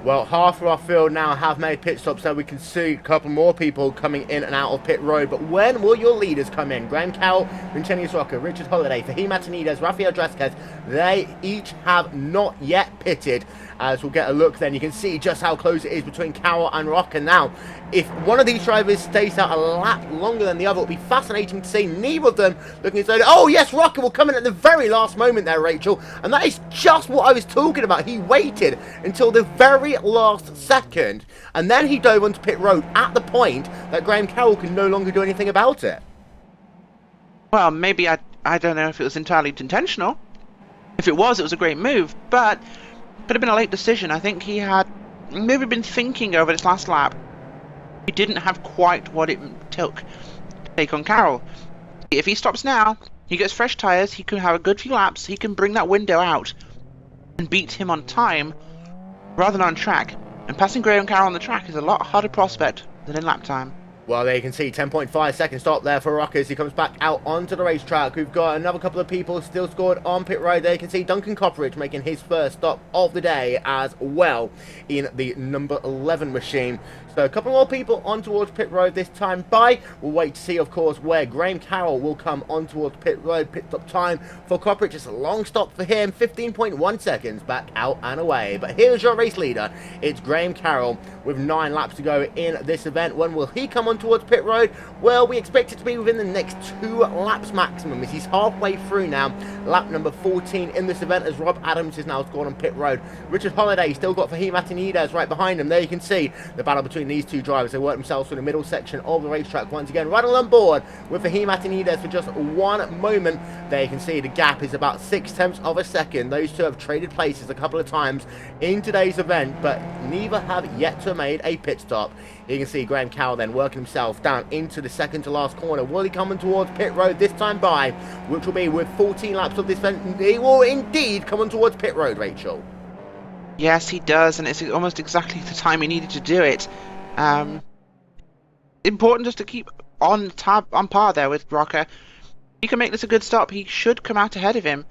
Well, half of our field now have made pit stops, so we can see a couple more people coming in and out of pit road. But when will your leaders come in? Graham Carroll, Vincenius Rocker, Richard Holiday, Fahim Atanides, Rafael Dresquez, they each have not yet pitted. As we'll get a look then, you can see just how close it is between Carroll and Rocker. Now, if one of these drivers stays out a lap longer than the other, it'll be fascinating to see. Neither of them looking as though, oh yes, Rocker will come in at the very last moment there, Rachel. And that is just what I was talking about. He waited until the very last second, and then he dove onto pit road at the point that Graham Carroll can no longer do anything about it. Well, maybe I don't know if it was entirely intentional. If it was a great move, but could have been a late decision. I think he had maybe been thinking over this last lap. He didn't have quite what it took to take on Carroll. If he stops now, he gets fresh tyres, he can have a good few laps, he can bring that window out and beat him on time rather than on track. And passing Graham Carroll on the track is a lot harder prospect than in lap time. Well, there you can see 10.5 second stop there for Rocker as he comes back out onto the racetrack. We've got another couple of people still scored on pit road. There you can see Duncan Copperidge making his first stop of the day as well in the number 11 machine. So a couple more people on towards pit road this time by. We'll wait to see, of course, where Graham Carroll will come on towards pit road. Pit stop time for Copperidge. It's a long stop for him, 15.1 seconds back out and away. But here's your race leader. It's Graham Carroll with 9 laps to go in this event. When will he come on towards pit road? Well, we expect it to be within the next 2 laps maximum, as he's halfway through now. Lap number 14 in this event, as Rob Adams is now scored on pit road. Richard Holiday still got Fahim Atanides right behind him. There you can see the battle between these two drivers. They work themselves through the middle section of the racetrack once again, right on board with Fahim Atanides for just one moment. There you can see the gap is about 6 tenths of a second. Those two have traded places a couple of times in today's event, but neither have yet to have made a pit stop. You can see Graham Carroll then working himself down into the second to last corner. Will he come towards pit road this time by, which will be with 14 laps of this event? He will indeed come on towards pit road, Rachel. Yes, he does, and it's almost exactly the time he needed to do it. Important just to keep on par there with Rocker. He can make this a good stop. He should come out ahead of him,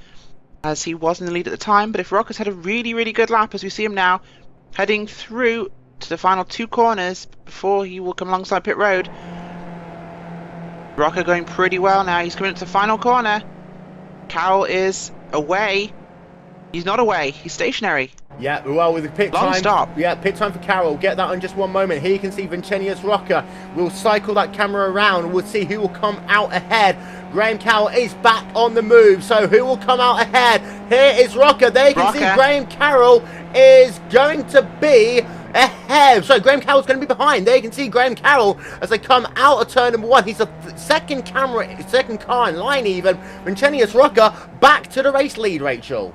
as he was in the lead at the time. But if Rocker's had a really, really good lap, as we see him now, heading through to the final 2 corners before he will come alongside pit road. Rocker going pretty well now. He's coming up to the final corner. Carroll is away. He's not away. He's stationary. Yeah, well, with the pit Long time. stop. Yeah, pit time for Carroll. Get that in just one moment. Here you can see Vincenius Rocker. We'll cycle that camera around and we'll see who will come out ahead. Graham Carroll is back on the move, so who will come out ahead? Here is Rocker. There you can see Graham Carroll is going to be ahead. So Graham Carroll's going to be behind. There you can see Graham Carroll as they come out of turn number 1. He's the second car in line even. Vincenius Rocker back to the race lead, Rachel.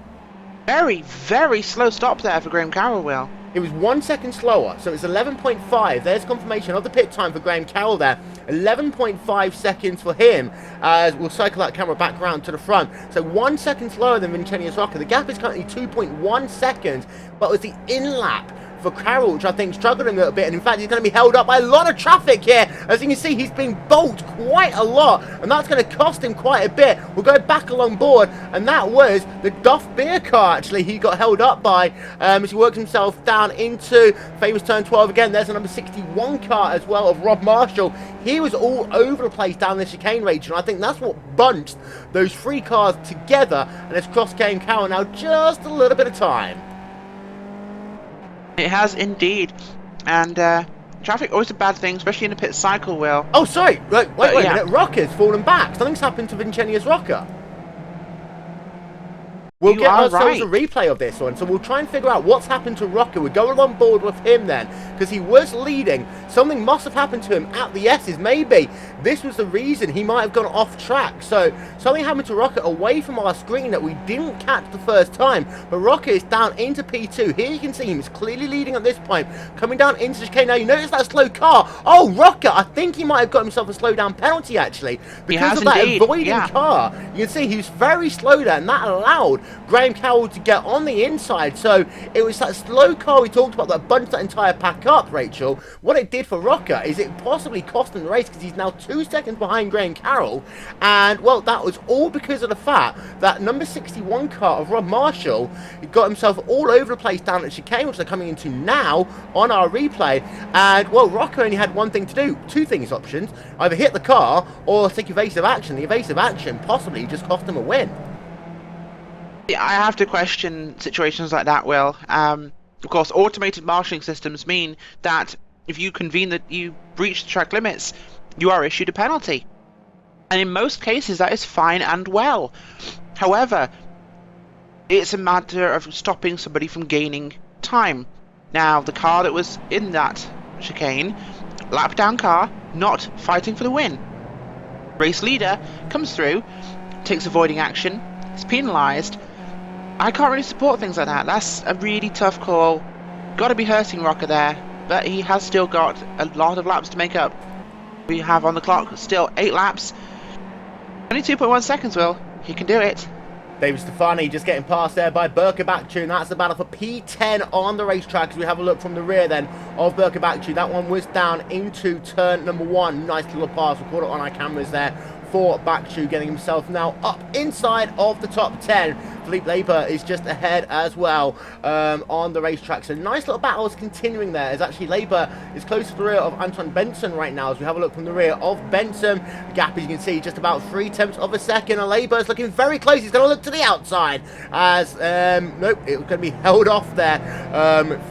Very, very slow stop there for Graham Carroll, Will. It was 1 second slower, so it's 11.5. There's confirmation of the pit time for Graham Carroll there. 11.5 seconds for him, as we'll cycle that camera back around to the front. So 1 second slower than Vincenius Rocker. The gap is currently 2.1 seconds, but it was the in-lap for Carroll, which I think struggled a little bit, and in fact he's going to be held up by a lot of traffic here. As you can see, he's been bolted quite a lot, and that's going to cost him quite a bit. We'll go back along board, and that was the Duff Beer car, actually, he got held up by, as he works himself down into famous turn 12 again. There's a number 61 car as well of Rob Marshall. He was all over the place down the chicane region. I think that's what bunched those three cars together, and it's crossed Graham Carroll now just a little bit of time. It has indeed, and traffic always a bad thing, especially in a pit cycle, Will. Oh, sorry, wait a yeah. minute, Rocker's fallen back. Something's happened to Vincenia's Rocker. We'll get ourselves a replay of this one, so we'll try and figure out what's happened to Rocker. We'll go on board with him then, because he was leading. Something must have happened to him at the S's. Maybe this was the reason he might have gone off track. So something happened to Rocker away from our screen that we didn't catch the first time. But Rocker is down into P2. Here you can see him is clearly leading at this point, coming down into the chicane. Now you notice that slow car. Oh, Rocker, I think he might have got himself a slow down penalty actually, because of that avoiding car. You can see he was very slow there, and that allowed Graham Carroll to get on the inside. So it was that slow car we talked about that bunched that entire pack up, Rachel. What it did for Rocker is it possibly cost him the race, because he's now 2 seconds behind Graham Carroll, and well, that was all because of the fact that number 61 car of Rob Marshall got himself all over the place down at chicane, which they're coming into now on our replay. And well, Rocker only had one thing to do, two things options: either hit the car or take evasive action. The evasive action possibly just cost him a win. I have to question situations like that, Will. Of course, automated marshalling systems mean that if you convene that you breach the track limits, you are issued a penalty. And in most cases, that is fine and well. However, it's a matter of stopping somebody from gaining time. Now, the car that was in that chicane, lap down car, not fighting for the win. Race leader comes through, takes avoiding action, is penalised. I can't really support things like that. That's a really tough call. Got to be hurting Rocker there, but he has still got a lot of laps to make up. We have on the clock still 8 laps. Only 2.1 seconds, Will. He can do it. David Stefani just getting passed there by Berkebakcu, and that's the battle for P10 on the racetrack. As we have a look from the rear then of Berkebakcu, that one was down into turn number 1. Nice little pass, we caught it on our cameras there for Bakcu, getting himself now up inside of the top 10. Philippe Labour is just ahead as well on the racetrack. So nice little battles continuing there, as actually Labour is close to the rear of Antoine Benson right now. As we have a look from the rear of Benson, the gap, as you can see, just about 3/10 of a second, and Labour is looking very close. He's going to look to the outside as nope, it was going to be held off there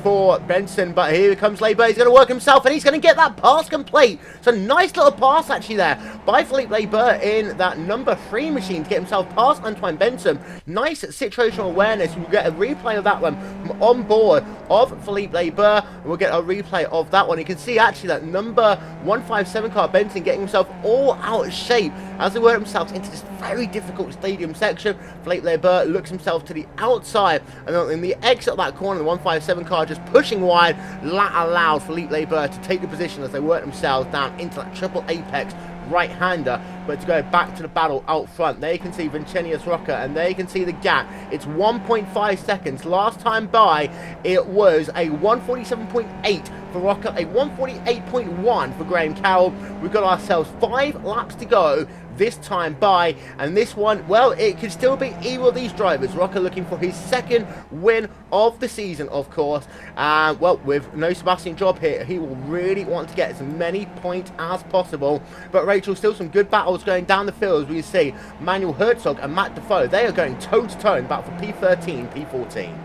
for Benson, but here comes Labour. He's going to work himself, and he's going to get that pass complete. So nice little pass actually there by Philippe Labour in that number 3 machine to get himself past Antoine Benson. Nice situational awareness. We'll get a replay of that one from on board of Philippe Labour, and we'll get a replay of that one. You can see actually that number 157 car Benson getting himself all out of shape as they work themselves into this very difficult stadium section. Philippe Labour looks himself to the outside, and in the exit of that corner, the 157 car just pushing wide. That allowed Philippe Labour to take the position as they work themselves down into that triple apex right-hander. But to go back to the battle out front, there you can see Vincenius Rocker, and there you can see the gap. It's 1.5 seconds. Last time by, it was a 147.8 for Rocker, a 148.1 for Graham Carroll. We've got ourselves 5 laps to go this time by, and this one, well, it could still be either of these drivers. Rocker looking for his 2nd win of the season, of course, and well, with no Sebastian Job here, he will really want to get as many points as possible. But Rachel, still some good battles going down the field, as we see Manuel Herzog and Matt Defoe. They are going toe-to-toe in battle for P13, P14.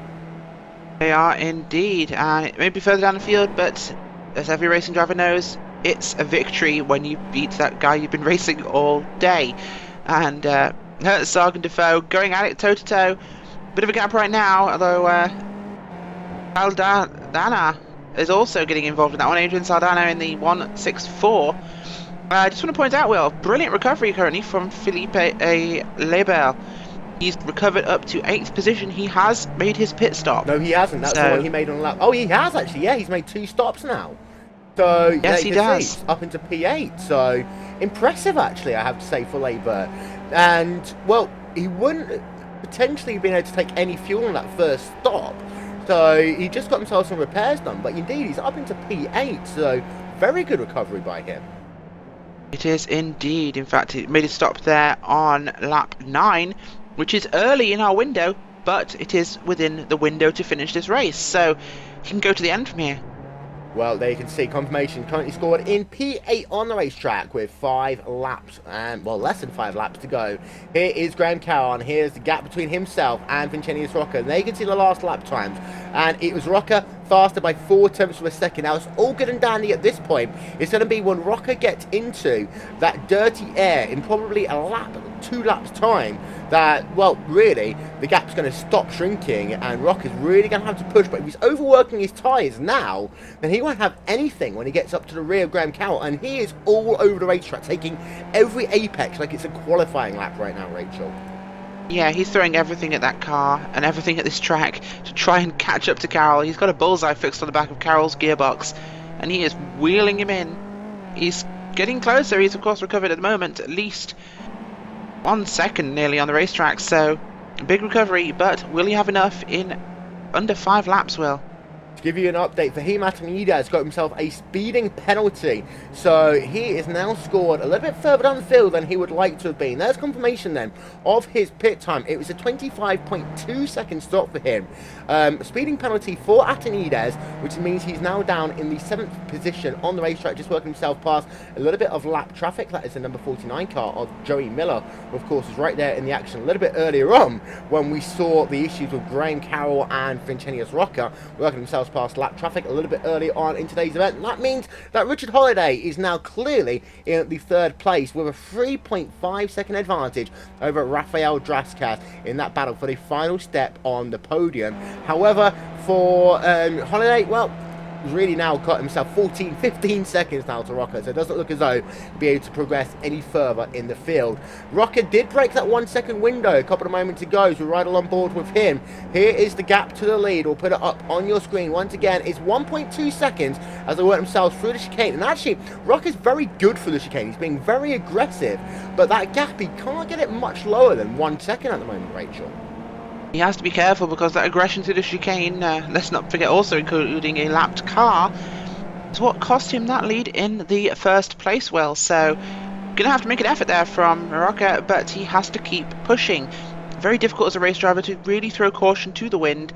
They are indeed. It may be further down the field, but as every racing driver knows, it's a victory when you beat that guy you've been racing all day. And Herzog and Defoe going at it toe-to-toe. Bit of a gap right now, although Saldana is also getting involved in that one. Adrian Saldana in the 164. I just want to point out, Will, brilliant recovery currently from Philippe Labour. He's recovered up to 8th position. He has made his pit stop. No, he hasn't. That's the one he made on lap. Oh, he has actually. Yeah, he's made 2 stops now. So yes, he does. Up into P8. So impressive, actually, I have to say, for Labour. And well, he wouldn't potentially have been able to take any fuel on that first stop. So he just got himself some repairs done, but indeed he's up into P8, so very good recovery by him. It is indeed. In fact, it made a stop there on lap 9, which is early in our window, but it is within the window to finish this race, so he can go to the end from here. Well, there you can see confirmation currently scored in P8 on the racetrack with 5 laps, and well, less than 5 laps to go. Here is Graham Carroll, and here's the gap between himself and Vincentius Rocca. And there you can see the last lap times, and it was Rocca faster by 4 tenths of a second. Now, it's all good and dandy at this point. It's going to be when Rocca gets into that dirty air in probably a lap, 2 laps time, that, well, really, the gap's going to stop shrinking, and Rocca's really going to have to push. But if he's overworking his tyres now, then he won't have anything when he gets up to the rear of Graham Carroll, and he is all over the racetrack, taking every apex like it's a qualifying lap right now, Rachel. Yeah, he's throwing everything at that car and everything at this track to try and catch up to Carroll. He's got a bullseye fixed on the back of Carroll's gearbox, and he is wheeling him in. He's getting closer. He's, of course, recovered at the moment, at least 1 second nearly on the racetrack, so big recovery, but will he have enough in under 5 laps, Will? To give you an update, Fahim Atanides got himself a speeding penalty, so he is now scored a little bit further down the field than he would like to have been. There's confirmation then of his pit time. It was a 25.2 second stop for him. Speeding penalty for Atanides, which means he's now down in the 7th position on the racetrack, just working himself past a little bit of lap traffic. That is the number 49 car of Joey Miller, who of course was right there in the action a little bit earlier on when we saw the issues with Graham Carroll and Vincentius Rocca working themselves past lap traffic a little bit early on in today's event. And that means that Richard Holliday is now clearly in the 3rd place with a 3.5 second advantage over Rafael Draskas in that battle for the final step on the podium. However, for Holliday, well, he's really now got himself 15 seconds now to Rocca, so it doesn't look as though he'll be able to progress any further in the field. Rocca did break that 1 second window a couple of moments ago, so we're right on board with him. Here is the gap to the lead. We'll put it up on your screen once again. It's 1.2 seconds as they work themselves through the chicane, and actually Rocca's very good for the chicane. He's being very aggressive, but that gap, he can't get it much lower than 1 second at the moment, Rachel. He has to be careful because that aggression to the chicane, let's not forget also including a lapped car, is what cost him that lead in the 1st place, Will. So, going to have to make an effort there from Rocca, but he has to keep pushing. Very difficult as a race driver to really throw caution to the wind,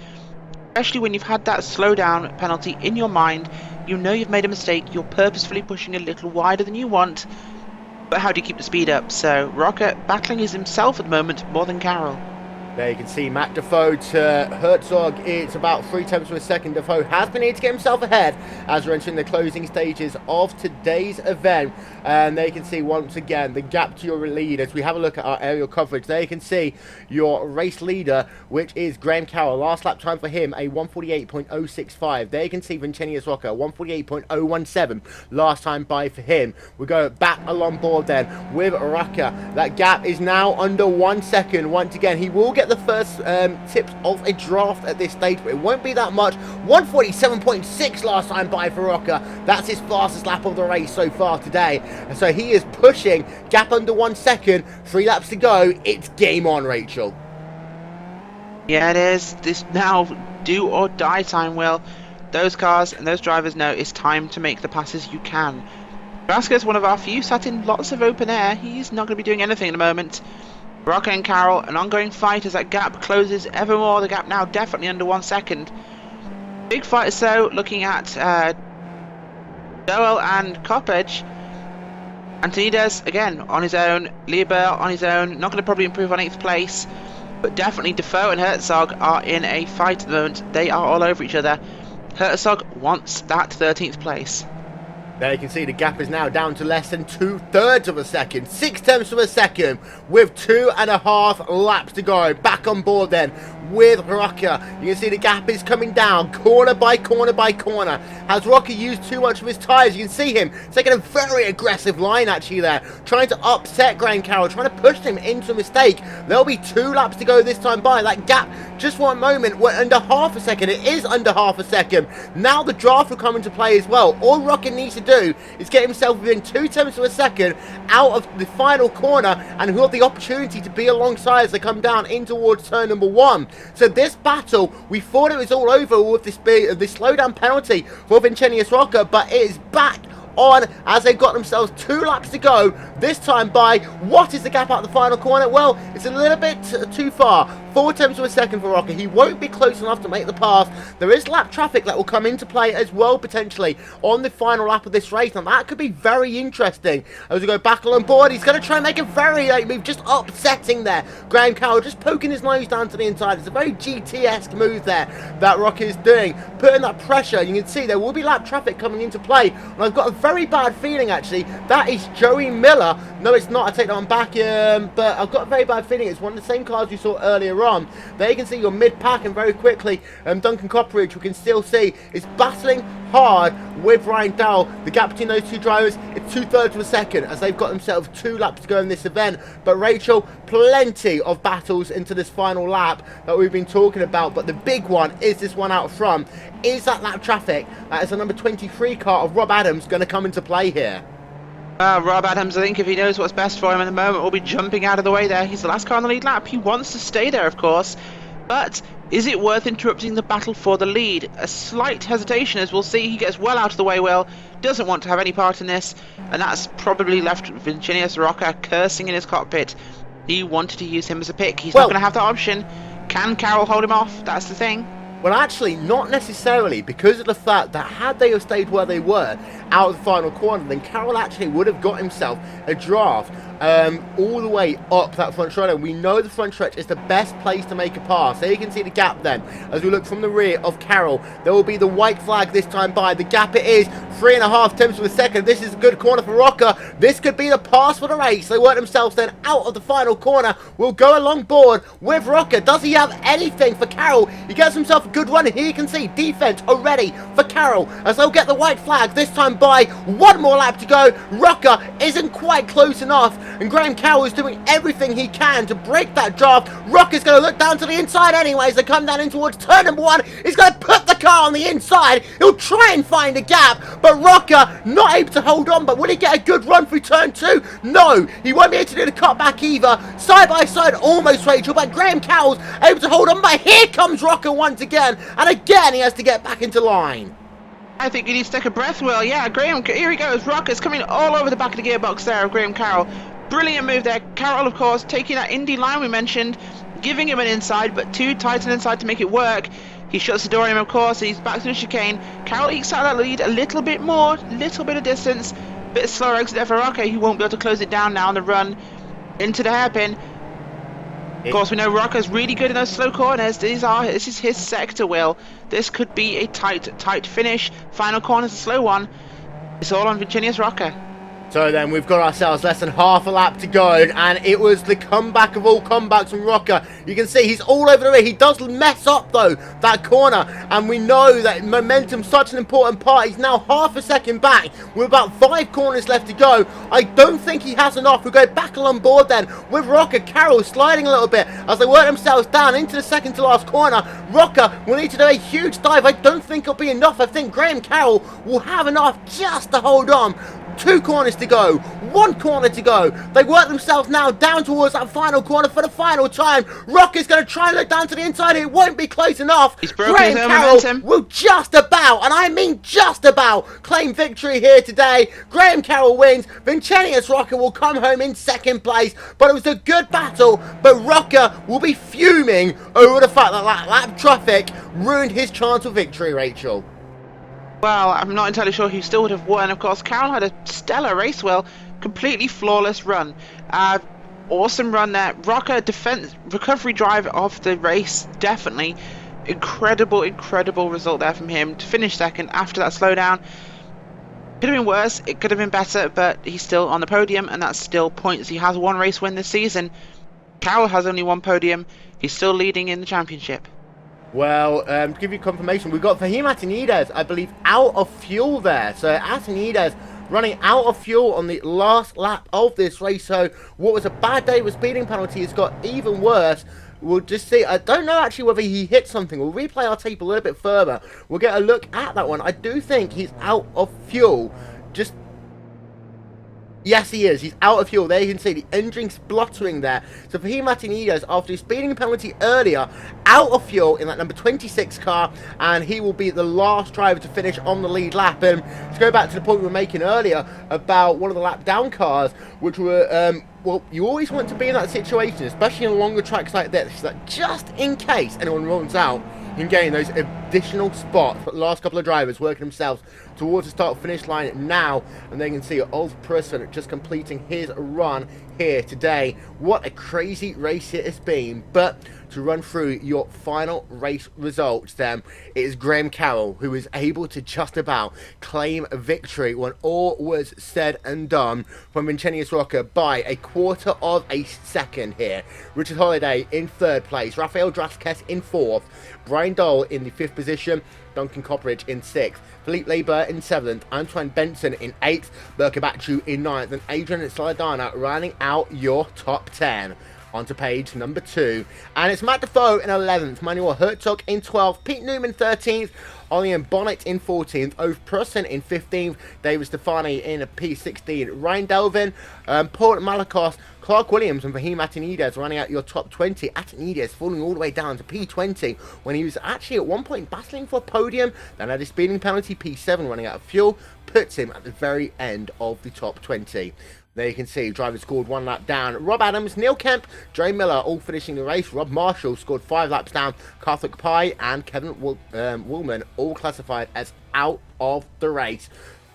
especially when you've had that slowdown penalty in your mind. You know you've made a mistake, you're purposefully pushing a little wider than you want, but how do you keep the speed up? So, Rocca battling is himself at the moment more than Carroll. There you can see Matt Defoe to Herzog. It's about 3 tenths of a second. Defoe has been able to get himself ahead as we're entering the closing stages of today's event. And there you can see once again the gap to your lead as we have a look at our aerial coverage. There you can see your race leader, which is Graham Carroll. Last lap time for him, a 1:48.065. There you can see Vincentius Rocca, 1:48.017. Last time by for him. We go back along board then with Rocca. That gap is now under 1 second. Once again, he will get the first tips of a draft at this stage, but it won't be that much. 1:47.6 last time by for Rocca. That's his fastest lap of the race so far today. And so he is pushing, gap under 1 second, 3 laps to go. It's game on, Rachel. Yeah, it is. This now do or die time, Will. Those cars and those drivers know it's time to make the passes you can. Draskas, one of our few, sat in lots of open air. He's not going to be doing anything at the moment. Rocca and Carroll, an ongoing fight as that gap closes ever more. The gap now definitely under 1 second. Big fight so, looking at Joel and Coppedge. Antonides, again, on his own. Lieber on his own. Not going to probably improve on 8th place. But definitely Defoe and Herzog are in a fight at the moment. They are all over each other. Herzog wants that 13th place. There you can see the gap is now down to less than 2/3 of a second. 6 tenths of a second with 2.5 laps to go. Back on board then with Rocca. You can see the gap is coming down corner by corner by corner. Has Rocca used too much of his tyres? You can see him taking a very aggressive line actually there. Trying to upset Graham Carroll. Trying to push him into a mistake. There'll be 2 laps to go this time by. That gap, just one moment, went under half a second. It is under half a second. Now the draft will come into play as well. All Rocca needs to do is get himself within 2 tenths of a second out of the final corner, and he'll have the opportunity to be alongside as they come down in towards turn number 1. So this battle, we thought it was all over with this slowdown penalty for Vincenzo Rocca, but it is back on as they've got themselves 2 laps to go, this time by, what is the gap out the final corner? Well, it's a little bit too far. 4 tenths of a second for Rocca. He won't be close enough to make the pass. There is lap traffic that will come into play as well, potentially, on the final lap of this race. And that could be very interesting. As we go back on board, he's going to try and make a very late move, just upsetting there. Graham Carroll just poking his nose down to the inside. It's a very GT-esque move there that Rocca is doing, putting that pressure. You can see there will be lap traffic coming into play. And I've got a very bad feeling, actually, that is Joey Miller. No, it's not. I take that one back. But I've got a very bad feeling it's one of the same cars we saw earlier on. There you can see your mid-pack, and very quickly Duncan Copperidge, we can still see, is battling hard with Ryan Dowell. The gap between those 2 drivers is 2/3 of a second as they've got themselves 2 laps to go in this event. But Rachel, plenty of battles into this final lap that we've been talking about, but the big one is this one out front. Is that lap traffic? That is the number 23 car of Rob Adams going to come into play here. Rob Adams, I think if he knows what's best for him at the moment, will be jumping out of the way there. He's the last car on the lead lap. He wants to stay there, of course. But is it worth interrupting the battle for the lead? A slight hesitation, as we'll see. He gets well out of the way, Will. Doesn't want to have any part in this. And that's probably left Vincenzo Rocca cursing in his cockpit. He wanted to use him as a pick. He's not going to have that option. Can Carroll hold him off? That's the thing. Well, actually, not necessarily, because of the fact that had they have stayed where they were out of the final corner, then Carroll actually would have got himself a draft all the way up that front stretch. We know the front stretch is the best place to make a pass. There you can see the gap then. As we look from the rear of Carroll, there will be the white flag this time by. The gap it is 3.5 tenths of a second. This is a good corner for Rocca. This could be the pass for the race. They work themselves then out of the final corner. We'll go along board with Rocca. Does he have anything for Carroll? He gets himself a good run. Here you can see defense already for Carroll as they'll get the white flag this time by. 1 more lap to go. Rocca isn't quite close enough, and Graham Carroll is doing everything he can to break that draft. Rocca's going to look down to the inside anyways. They come down in towards turn number 1. He's going to put the car on the inside. He'll try and find a gap, but Rocca not able to hold on. But will he get a good run through turn 2? No, he won't be able to do the cutback either. Side by side almost, Rachel, but Graham Carroll's able to hold on. But here comes Rocca once again, and again he has to get back into line. I think he needs to take a breath, Will. Yeah, Graham, here he goes. Rocca's coming all over the back of the gearbox there of Graham Carroll. Brilliant move there. Carroll, of course, taking that Indy line we mentioned, giving him an inside, but too tight an inside to make it work. He shuts the door on him, of course. He's back to the chicane. Carroll ekes out that lead a little bit more, little bit of distance. Bit slower exit there for Rocca. He won't be able to close it down now on the run into the hairpin. Of course, we know Rocca's really good in those slow corners. This is his sector, Will. This could be a tight finish. Final corner's a slow one. It's all on Vincenzo Rocca. So then we've got ourselves less than half a lap to go, and it was the comeback of all comebacks from Rocca. You can see he's all over the way. He does mess up though that corner, and we know that momentum's such an important part. He's now half a second back with about 5 corners left to go. I don't think he has enough. We'll go back on board then with Rocca. Carroll sliding a little bit as they work themselves down into the second to last corner. Rocca will need to do a huge dive. I don't think it'll be enough. I think Graham Carroll will have enough just to hold on. 2 corners to go, 1 corner to go. They work themselves now down towards that final corner for the final time. Rocca's going to try and look down to the inside. It won't be close enough. He's broken Graham his own Carroll momentum. will just about, and I mean just about, claim victory here today. Graham Carroll wins. Vincenzo Rocca will come home in 2nd place, but it was a good battle. But Rocca will be fuming over the fact that lap traffic ruined his chance of victory, Rachel. Well, I'm not entirely sure who still would have won. Of course, Carroll had a stellar race, Will. Completely flawless run. Awesome run there. Rocca recovery drive of the race, definitely. Incredible result there from him to finish 2nd after that slowdown. Could have been worse, it could have been better, but he's still on the podium, and that's still points. He has 1 race win this season. Carroll has only 1 podium. He's still leading in the championship. Well, to give you confirmation, we've got Fahim Atenides, I believe, out of fuel there. So Atenides running out of fuel on the last lap of this race. So what was a bad day with speeding penalty has got even worse. We'll just see. I don't know actually whether he hit something. We'll replay our tape a little bit further. We'll get a look at that one. I do think he's out of fuel. Yes, he is. He's out of fuel. There you can see the engine spluttering there. So Fahim Martinez, after his speeding penalty earlier, out of fuel in that number 26 car, and he will be the last driver to finish on the lead lap. And to go back to the point we were making earlier about one of the lap down cars, which were, well, you always want to be in that situation, especially on longer tracks like this, that just in case anyone runs out, you can gain those additional spots. But the last couple of drivers working themselves towards the start-finish line now, and they can see Ulf Persson just completing his run here today. What a crazy race it has been. But to run through your final race results then, it is Graham Carroll who is able to just about claim a victory when all was said and done from Vincenius Rocker by a quarter of a second here. Richard Holiday in third place, Rafael Draskes in fourth, Brian Dole in the fifth position, Duncan Copperidge in sixth, Philippe Leber in seventh, Antoine Benson in eighth, Berke Bachu in ninth, and Adrian Saladana rounding out your top 10. Onto page number 2, and it's Matt Defoe in 11th, Manuel Herzog in 12th, Pete Newman 13th, Olian Bonnet in 14th, Ove Prusson in 15th, David Stefani in a P16, Ryan Delvin, Paul Malakos, Clark Williams and Fahim Atinides running out your top 20. Atinides falling all the way down to P20 when he was actually at one point battling for a podium, then had a speeding penalty. P7 running out of fuel puts him at the very end of the top 20. There you can see drivers scored one lap down. Rob Adams, Neil Kemp, Dre Miller all finishing the race. Rob Marshall scored 5 laps down. Karthik Pai and Kevin Woolman all classified as out of the race.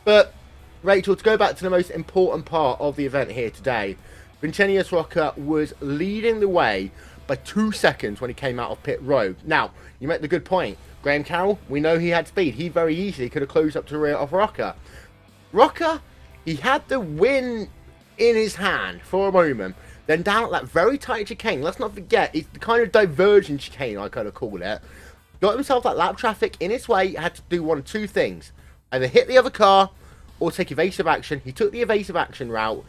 But Rachel, to go back to the most important part of the event here today, Vincenius Rocker was leading the way by 2 seconds when he came out of pit road. Now, you make the good point. Graham Carroll, we know he had speed. He very easily could have closed up to the rear of Rocker. Rocker, he had the win in his hand for a moment. Then down at that very tight chicane, let's not forget, it's the kind of divergent chicane, I kind of call it. Got himself that lap traffic in his way, had to do one of two things. Either hit the other car or take evasive action. He took the evasive action route,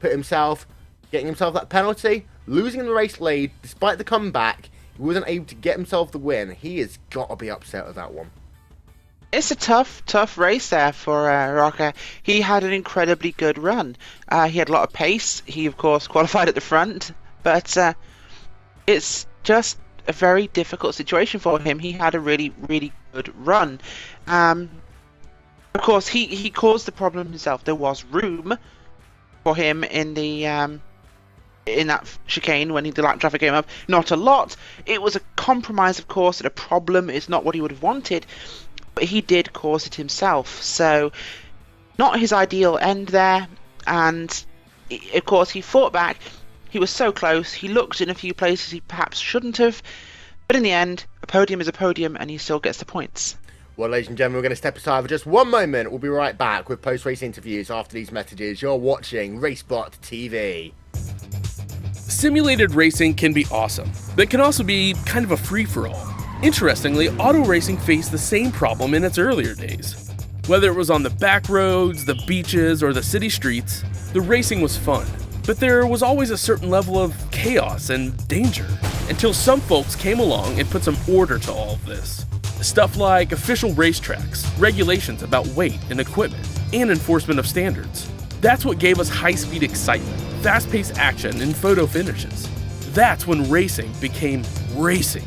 getting himself that penalty, losing the race lead, despite the comeback. He wasn't able to get himself the win. He has got to be upset with that one. It's a tough race there for Rocker. He had an incredibly good run. He had a lot of pace. He, of course, qualified at the front. But it's just a very difficult situation for him. He had a really, really good run. Of course, he caused the problem himself. There was room for him in the in that chicane when the lap traffic came up. Not a lot. It was a compromise, of course, and a problem. It's not what he would have wanted. But he did cause it himself, so not his ideal end there. And of course he fought back. He was so close. He looked in a few places he perhaps shouldn't have, but in the end a podium is a podium and he still gets the points. Well, ladies and gentlemen, we're going to step aside for just one moment. We'll be right back with post-race interviews after these messages. You're watching RaceSpotTV. Simulated racing can be awesome, but it can also be kind of a free-for-all. Interestingly, auto racing faced the same problem in its earlier days. Whether it was on the back roads, the beaches, or the city streets, the racing was fun. But there was always a certain level of chaos and danger, until some folks came along and put some order to all of this. Stuff like official racetracks, regulations about weight and equipment, and enforcement of standards. That's what gave us high-speed excitement, fast-paced action, and photo finishes. That's when racing became racing.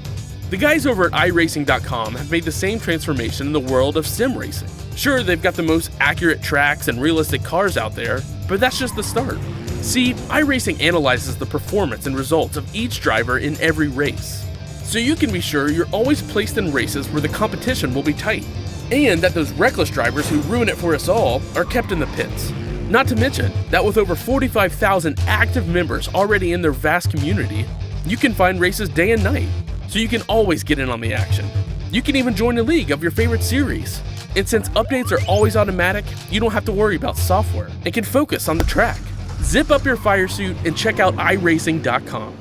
The guys over at iRacing.com have made the same transformation in the world of sim racing. Sure, they've got the most accurate tracks and realistic cars out there, but that's just the start. See, iRacing analyzes the performance and results of each driver in every race, so you can be sure you're always placed in races where the competition will be tight, and that those reckless drivers who ruin it for us all are kept in the pits. Not to mention that with over 45,000 active members already in their vast community, you can find races day and night. So you can always get in on the action. You can even join a league of your favorite series. And since updates are always automatic, you don't have to worry about software and can focus on the track. Zip up your fire suit and check out iRacing.com.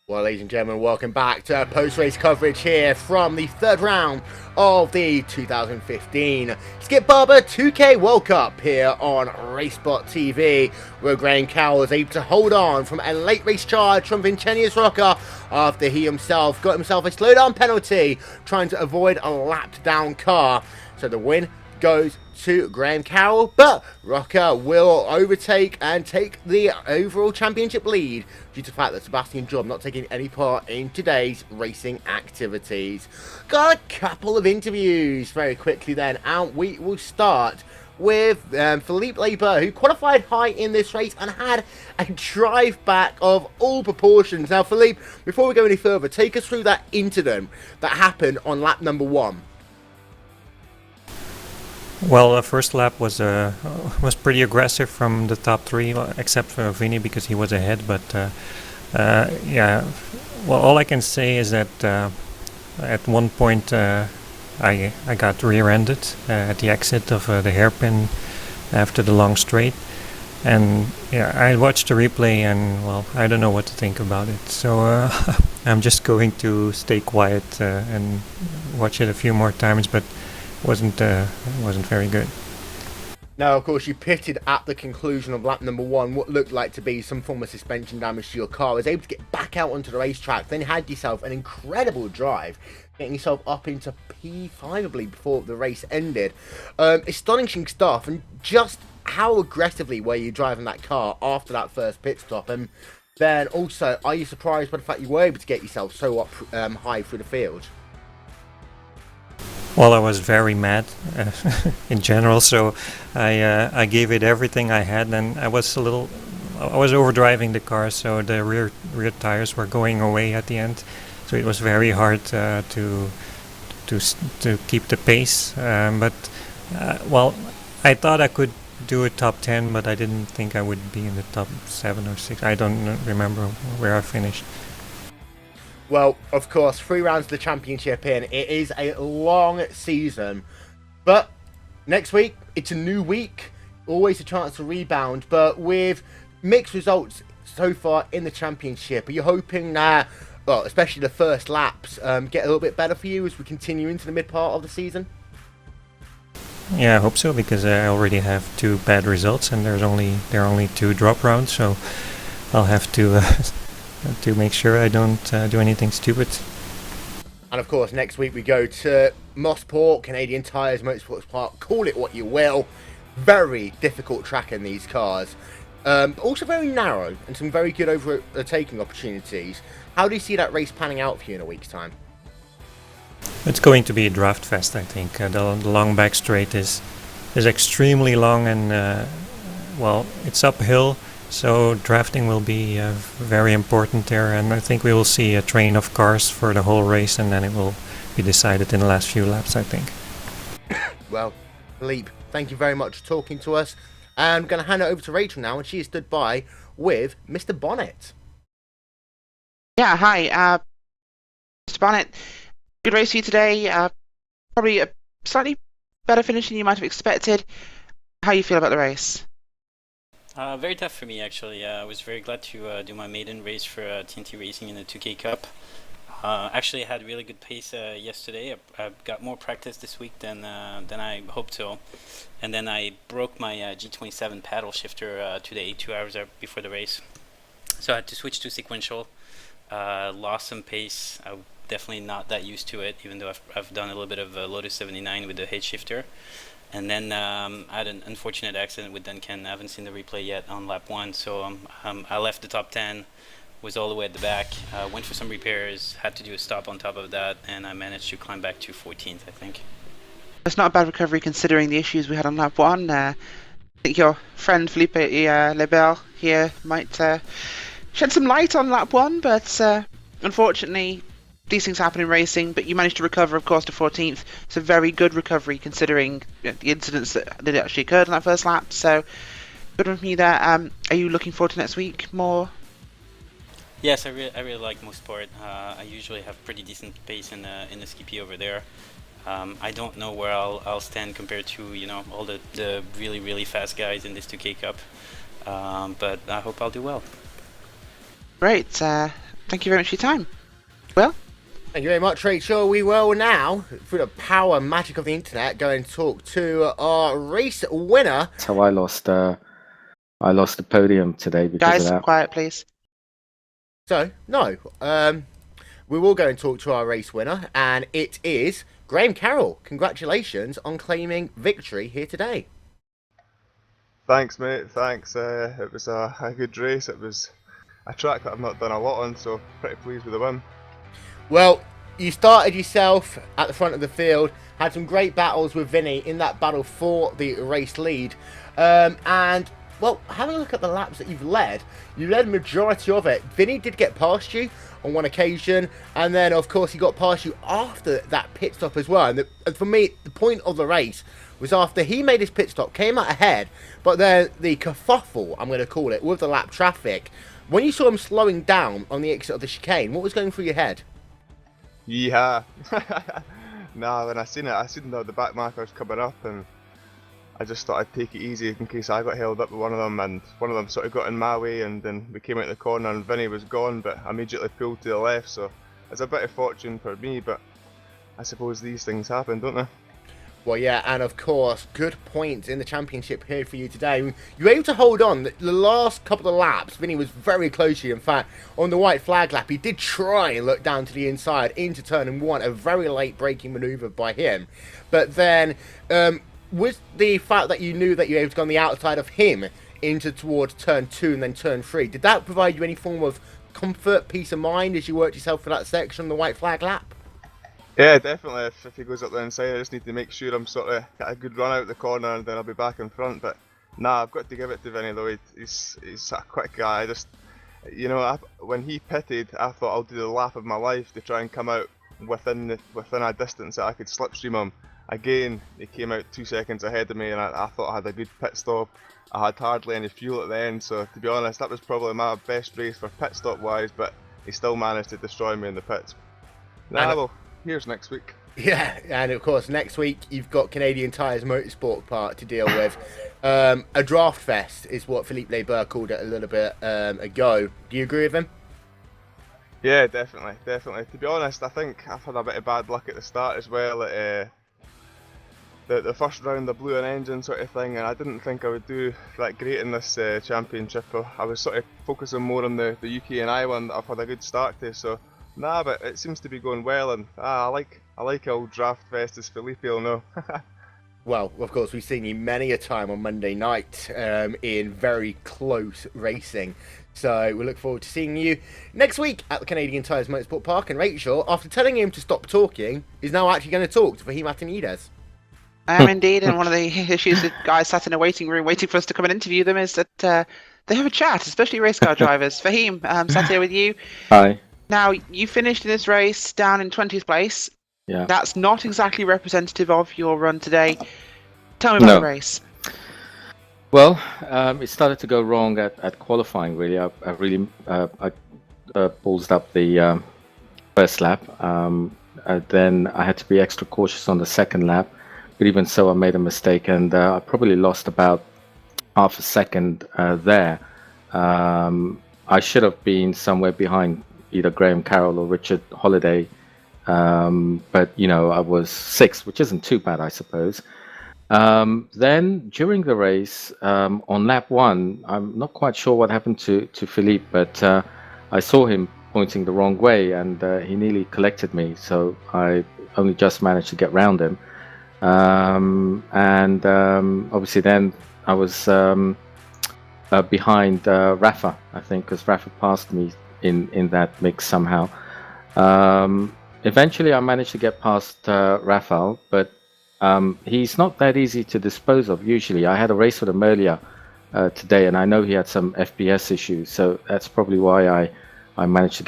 Well, ladies and gentlemen, welcome back to post-race coverage here from the third round of the 2015 Skip Barber 2K World Cup here on RaceSpotTV, where Graham Cowell was able to hold on from a late race charge from Vincentius Rocca after he himself got himself a slowdown penalty trying to avoid a lapped down car. So the win goes to Graham Cowell, but Rocca will overtake and take the overall championship lead due to the fact that Sebastian Job not taking any part in today's racing activities. Got a couple of interviews very quickly then, and we will start with Philippe Laber, who qualified high in this race and had a drive back of all proportions. Now, Philippe, before we go any further, take us through that incident that happened on lap number 1. Well, the first lap was pretty aggressive from the top three, except for Vinny because he was ahead. But yeah, well, all I can say is that at one point I got rear-ended at the exit of the hairpin after the long straight, and yeah, I watched the replay and well, I don't know what to think about it. So I'm just going to stay quiet and watch it a few more times, but. Wasn't very good. Now, of course, you pitted at the conclusion of lap number 1, what looked like to be some form of suspension damage to your car. Was able to get back out onto the racetrack, then had yourself an incredible drive, getting yourself up into P5, I believe, before the race ended. Astonishing stuff, and just how aggressively were you driving that car after that first pit stop? And then also, are you surprised by the fact you were able to get yourself so up high through the field? Well, I was very mad in general, so I gave it everything I had, and I was overdriving the car, so the rear tires were going away at the end, so it was very hard to keep the pace. But well, I thought I could do a top 10, but I didn't think I would be in the top 7 or 6. I don't remember where I finished. Well, of course, 3 rounds of the championship in. It is a long season. But next week, it's a new week. Always a chance to rebound. But with mixed results so far in the championship, are you hoping that, well, especially the first laps, get a little bit better for you as we continue into the mid part of the season? Yeah, I hope so, because I already have 2 bad results and there are only 2 drop rounds, so I'll have to make sure I don't do anything stupid. And of course, next week we go to Mosport, Canadian Tires Motorsports Park. Call it what you will. Very difficult track in these cars. But also very narrow and some very good overtaking opportunities. How do you see that race panning out for you in a week's time? It's going to be a draft fest, I think. The long back straight is extremely long and, well, it's uphill. So drafting will be very important there, and I think we will see a train of cars for the whole race, and then it will be decided in the last few laps, I think. Well, Philippe, thank you very much for talking to us. I'm going to hand it over to Rachel now, and she is stood by with Mr. Bonnet. Yeah, hi, Mr. Bonnet. Good race for you today. Probably a slightly better finish than you might have expected. How do you feel about the race? Very tough for me, actually. I was very glad to do my maiden race for TNT Racing in the 2K Cup. Actually, I had really good pace yesterday. I got more practice this week than I hoped to. And then I broke my G27 paddle shifter today, 2 hours before the race. So I had to switch to sequential. Lost some pace. I'm definitely not that used to it, even though I've done a little bit of Lotus 79 with the head shifter. And then I had an unfortunate accident with Duncan. I haven't seen the replay yet on lap 1, so I left the top 10, was all the way at the back, went for some repairs, had to do a stop on top of that, and I managed to climb back to 14th, I think. It's not a bad recovery considering the issues we had on lap 1. I think your friend Philippe Lebel here might shed some light on lap 1, but unfortunately these things happen in racing, but you managed to recover, of course, to 14th. It's a very good recovery considering the incidents that actually occurred on that first lap. So, good one from you there. Are you looking forward to next week more? Yes, I really like Mosport. I usually have pretty decent pace in the Skippy over there. I don't know where I'll stand compared to all the really fast guys in this 2K Cup, but I hope I'll do well. Great. Thank you very much for your time. Well, Thank you very much, Rachel. We will now, through the power and magic of the internet, go and talk to our race winner. That's how I lost the podium today because guys, of that. quiet, please. So, no, we will go and talk to our race winner, and it is Graham Carroll. Congratulations on claiming victory here today. Thanks, mate. Thanks. It was a good race. It was a track that I've not done a lot on, so pretty pleased with the win. Well, you started yourself at the front of the field, had some great battles with Vinny in that battle for the race lead, and well, having a look at the laps that you led majority of it. Vinny did get past you on one occasion, and then of course he got past you after that pit stop as well. And for me, the point of the race was after he made his pit stop, came out ahead, but then the kerfuffle, I'm going to call it, with the lap traffic. When you saw him slowing down on the exit of the chicane, what was going through your head? Yeah. Nah, when I seen the back markers coming up, and I just thought I'd take it easy in case I got held up with one of them, and one of them sort of got in my way, and then we came out the corner and Vinny was gone, but I immediately pulled to the left, so it's a bit of fortune for me, but I suppose these things happen, don't they? Well, yeah, and of course, good points in the championship here for you today. You were able to hold on. The last couple of laps, Vinny was very close to you. In fact, on the white flag lap, he did try and look down to the inside into turn 1, a very late braking manoeuvre by him. But then, with the fact that you knew that you were able to go on the outside of him into towards turn 2 and then turn 3, did that provide you any form of comfort, peace of mind as you worked yourself for that section on the white flag lap? Yeah, definitely. If he goes up the inside, I just need to make sure I'm sort of got a good run out the corner, and then I'll be back in front. But nah, I've got to give it to Vinny though. He's a quick guy. I just, when he pitted, I thought I'll do the lap of my life to try and come out within a distance that I could slipstream him. Again, he came out 2 seconds ahead of me, and I thought I had a good pit stop. I had hardly any fuel at the end, so to be honest, that was probably my best race for pit stop wise. But he still managed to destroy me in the pits. Well. Here's next week. Yeah, and of course next week you've got Canadian Tires Motorsport Park to deal with. A draft fest is what Philippe Leber called it a little bit ago. Do you agree with him? Yeah, definitely. To be honest, I think I've had a bit of bad luck at the start as well. The first round I blew an engine sort of thing, and I didn't think I would do that great in this championship. I was sort of focusing more on the UK and I one that I've had a good start to. So. Nah, but it seems to be going well, and I like old draft fest, as Felipe will know. Well, of course, we've seen you many a time on Monday night in very close racing. So we look forward to seeing you next week at the Canadian Tires Motorsport Park. And Rachel, after telling him to stop talking, is now actually going to talk to Fahim Atanides. I am indeed, and one of the issues with guys sat in a waiting room waiting for us to come and interview them is that they have a chat, especially race car drivers. Fahim, sat here with you. Hi. Now, you finished in this race down in 20th place. Yeah. That's not exactly representative of your run today. Tell me about the race. Well, it started to go wrong at qualifying, really. I really ballsed up the first lap. Then I had to be extra cautious on the second lap. But even so, I made a mistake, and I probably lost about half a second there. I should have been somewhere behind either Graham Carroll or Richard Holliday, but I was 6th, which isn't too bad, I suppose. Then during the race, on lap 1, I'm not quite sure what happened to Philippe, but I saw him pointing the wrong way, and he nearly collected me, so I only just managed to get round him. Obviously then I was behind Rafa, I think, because Rafa passed me in that mix somehow. Eventually I managed to get past Rafael, but he's not that easy to dispose of usually. I had a race with him earlier today, and I know he had some FPS issues, so that's probably why I managed to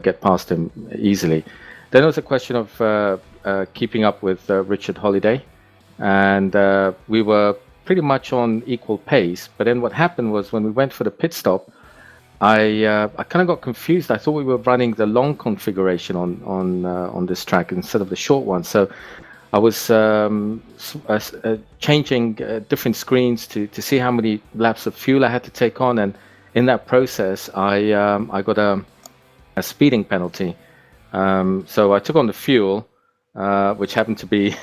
get past him easily. Then it was a question of keeping up with Richard Holliday, and we were pretty much on equal pace. But then what happened was when we went for the pit stop, I kind of got confused. I thought we were running the long configuration on this track instead of the short one. So I was changing different screens to see how many laps of fuel I had to take on, and in that process, I got a speeding penalty. So I took on the fuel, which happened to be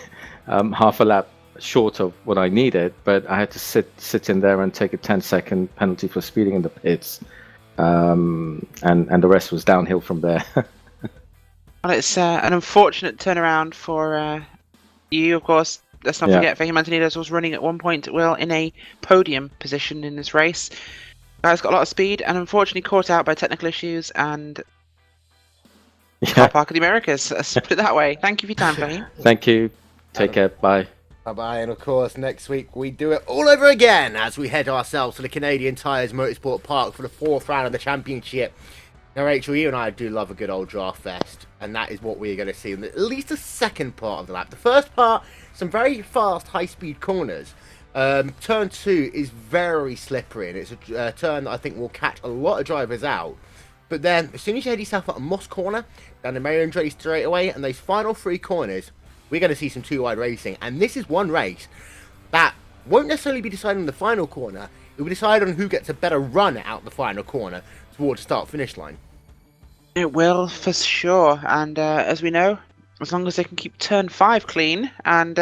half a lap short of what I needed, but I had to sit in there and take a 10-second penalty for speeding in the pits, and the rest was downhill from there. Well, it's an unfortunate turnaround for you, of course. Let's not forget, Fahim Antonides was running at one point, Will, in a podium position in this race. Guy's got a lot of speed, and unfortunately caught out by technical issues and Car Park of the Americas. Let's put it that way. Thank you for your time, Fahim. Thank you. Take care. Bye. Bye-bye, and of course, next week we do it all over again as we head ourselves to the Canadian Tires Motorsport Park for the 4th round of the championship. Now, Rachel, you and I do love a good old draft fest, and that is what we're going to see in at least the second part of the lap. The first part, some very fast, high-speed corners. Turn 2 is very slippery, and it's a turn that I think will catch a lot of drivers out. But then, as soon as you head yourself up a Moss corner, down the Marion Dre straight away, and those final 3 corners, we're going to see some two-wide racing. And this is one race that won't necessarily be decided on the final corner. It will decide on who gets a better run out the final corner towards the start-finish line. It will, for sure. And as we know, as long as they can keep turn 5 clean, and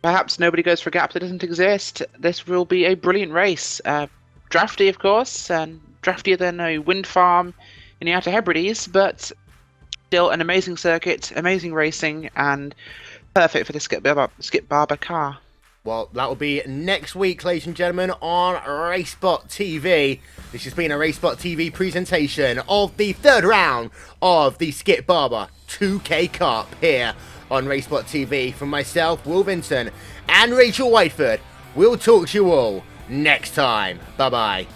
perhaps nobody goes for a gap that doesn't exist, this will be a brilliant race. Drafty, of course, and draftier than a wind farm in the Outer Hebrides, but still an amazing circuit, amazing racing, and perfect for the Skip Barber car. Well, that will be next week, ladies and gentlemen, on RaceSpotTV. This has been a RaceSpotTV presentation of the 3rd round of the Skip Barber 2K Cup here on RaceSpotTV. From myself, Will Vinson, and Rachel Whiteford, we'll talk to you all next time. Bye-bye.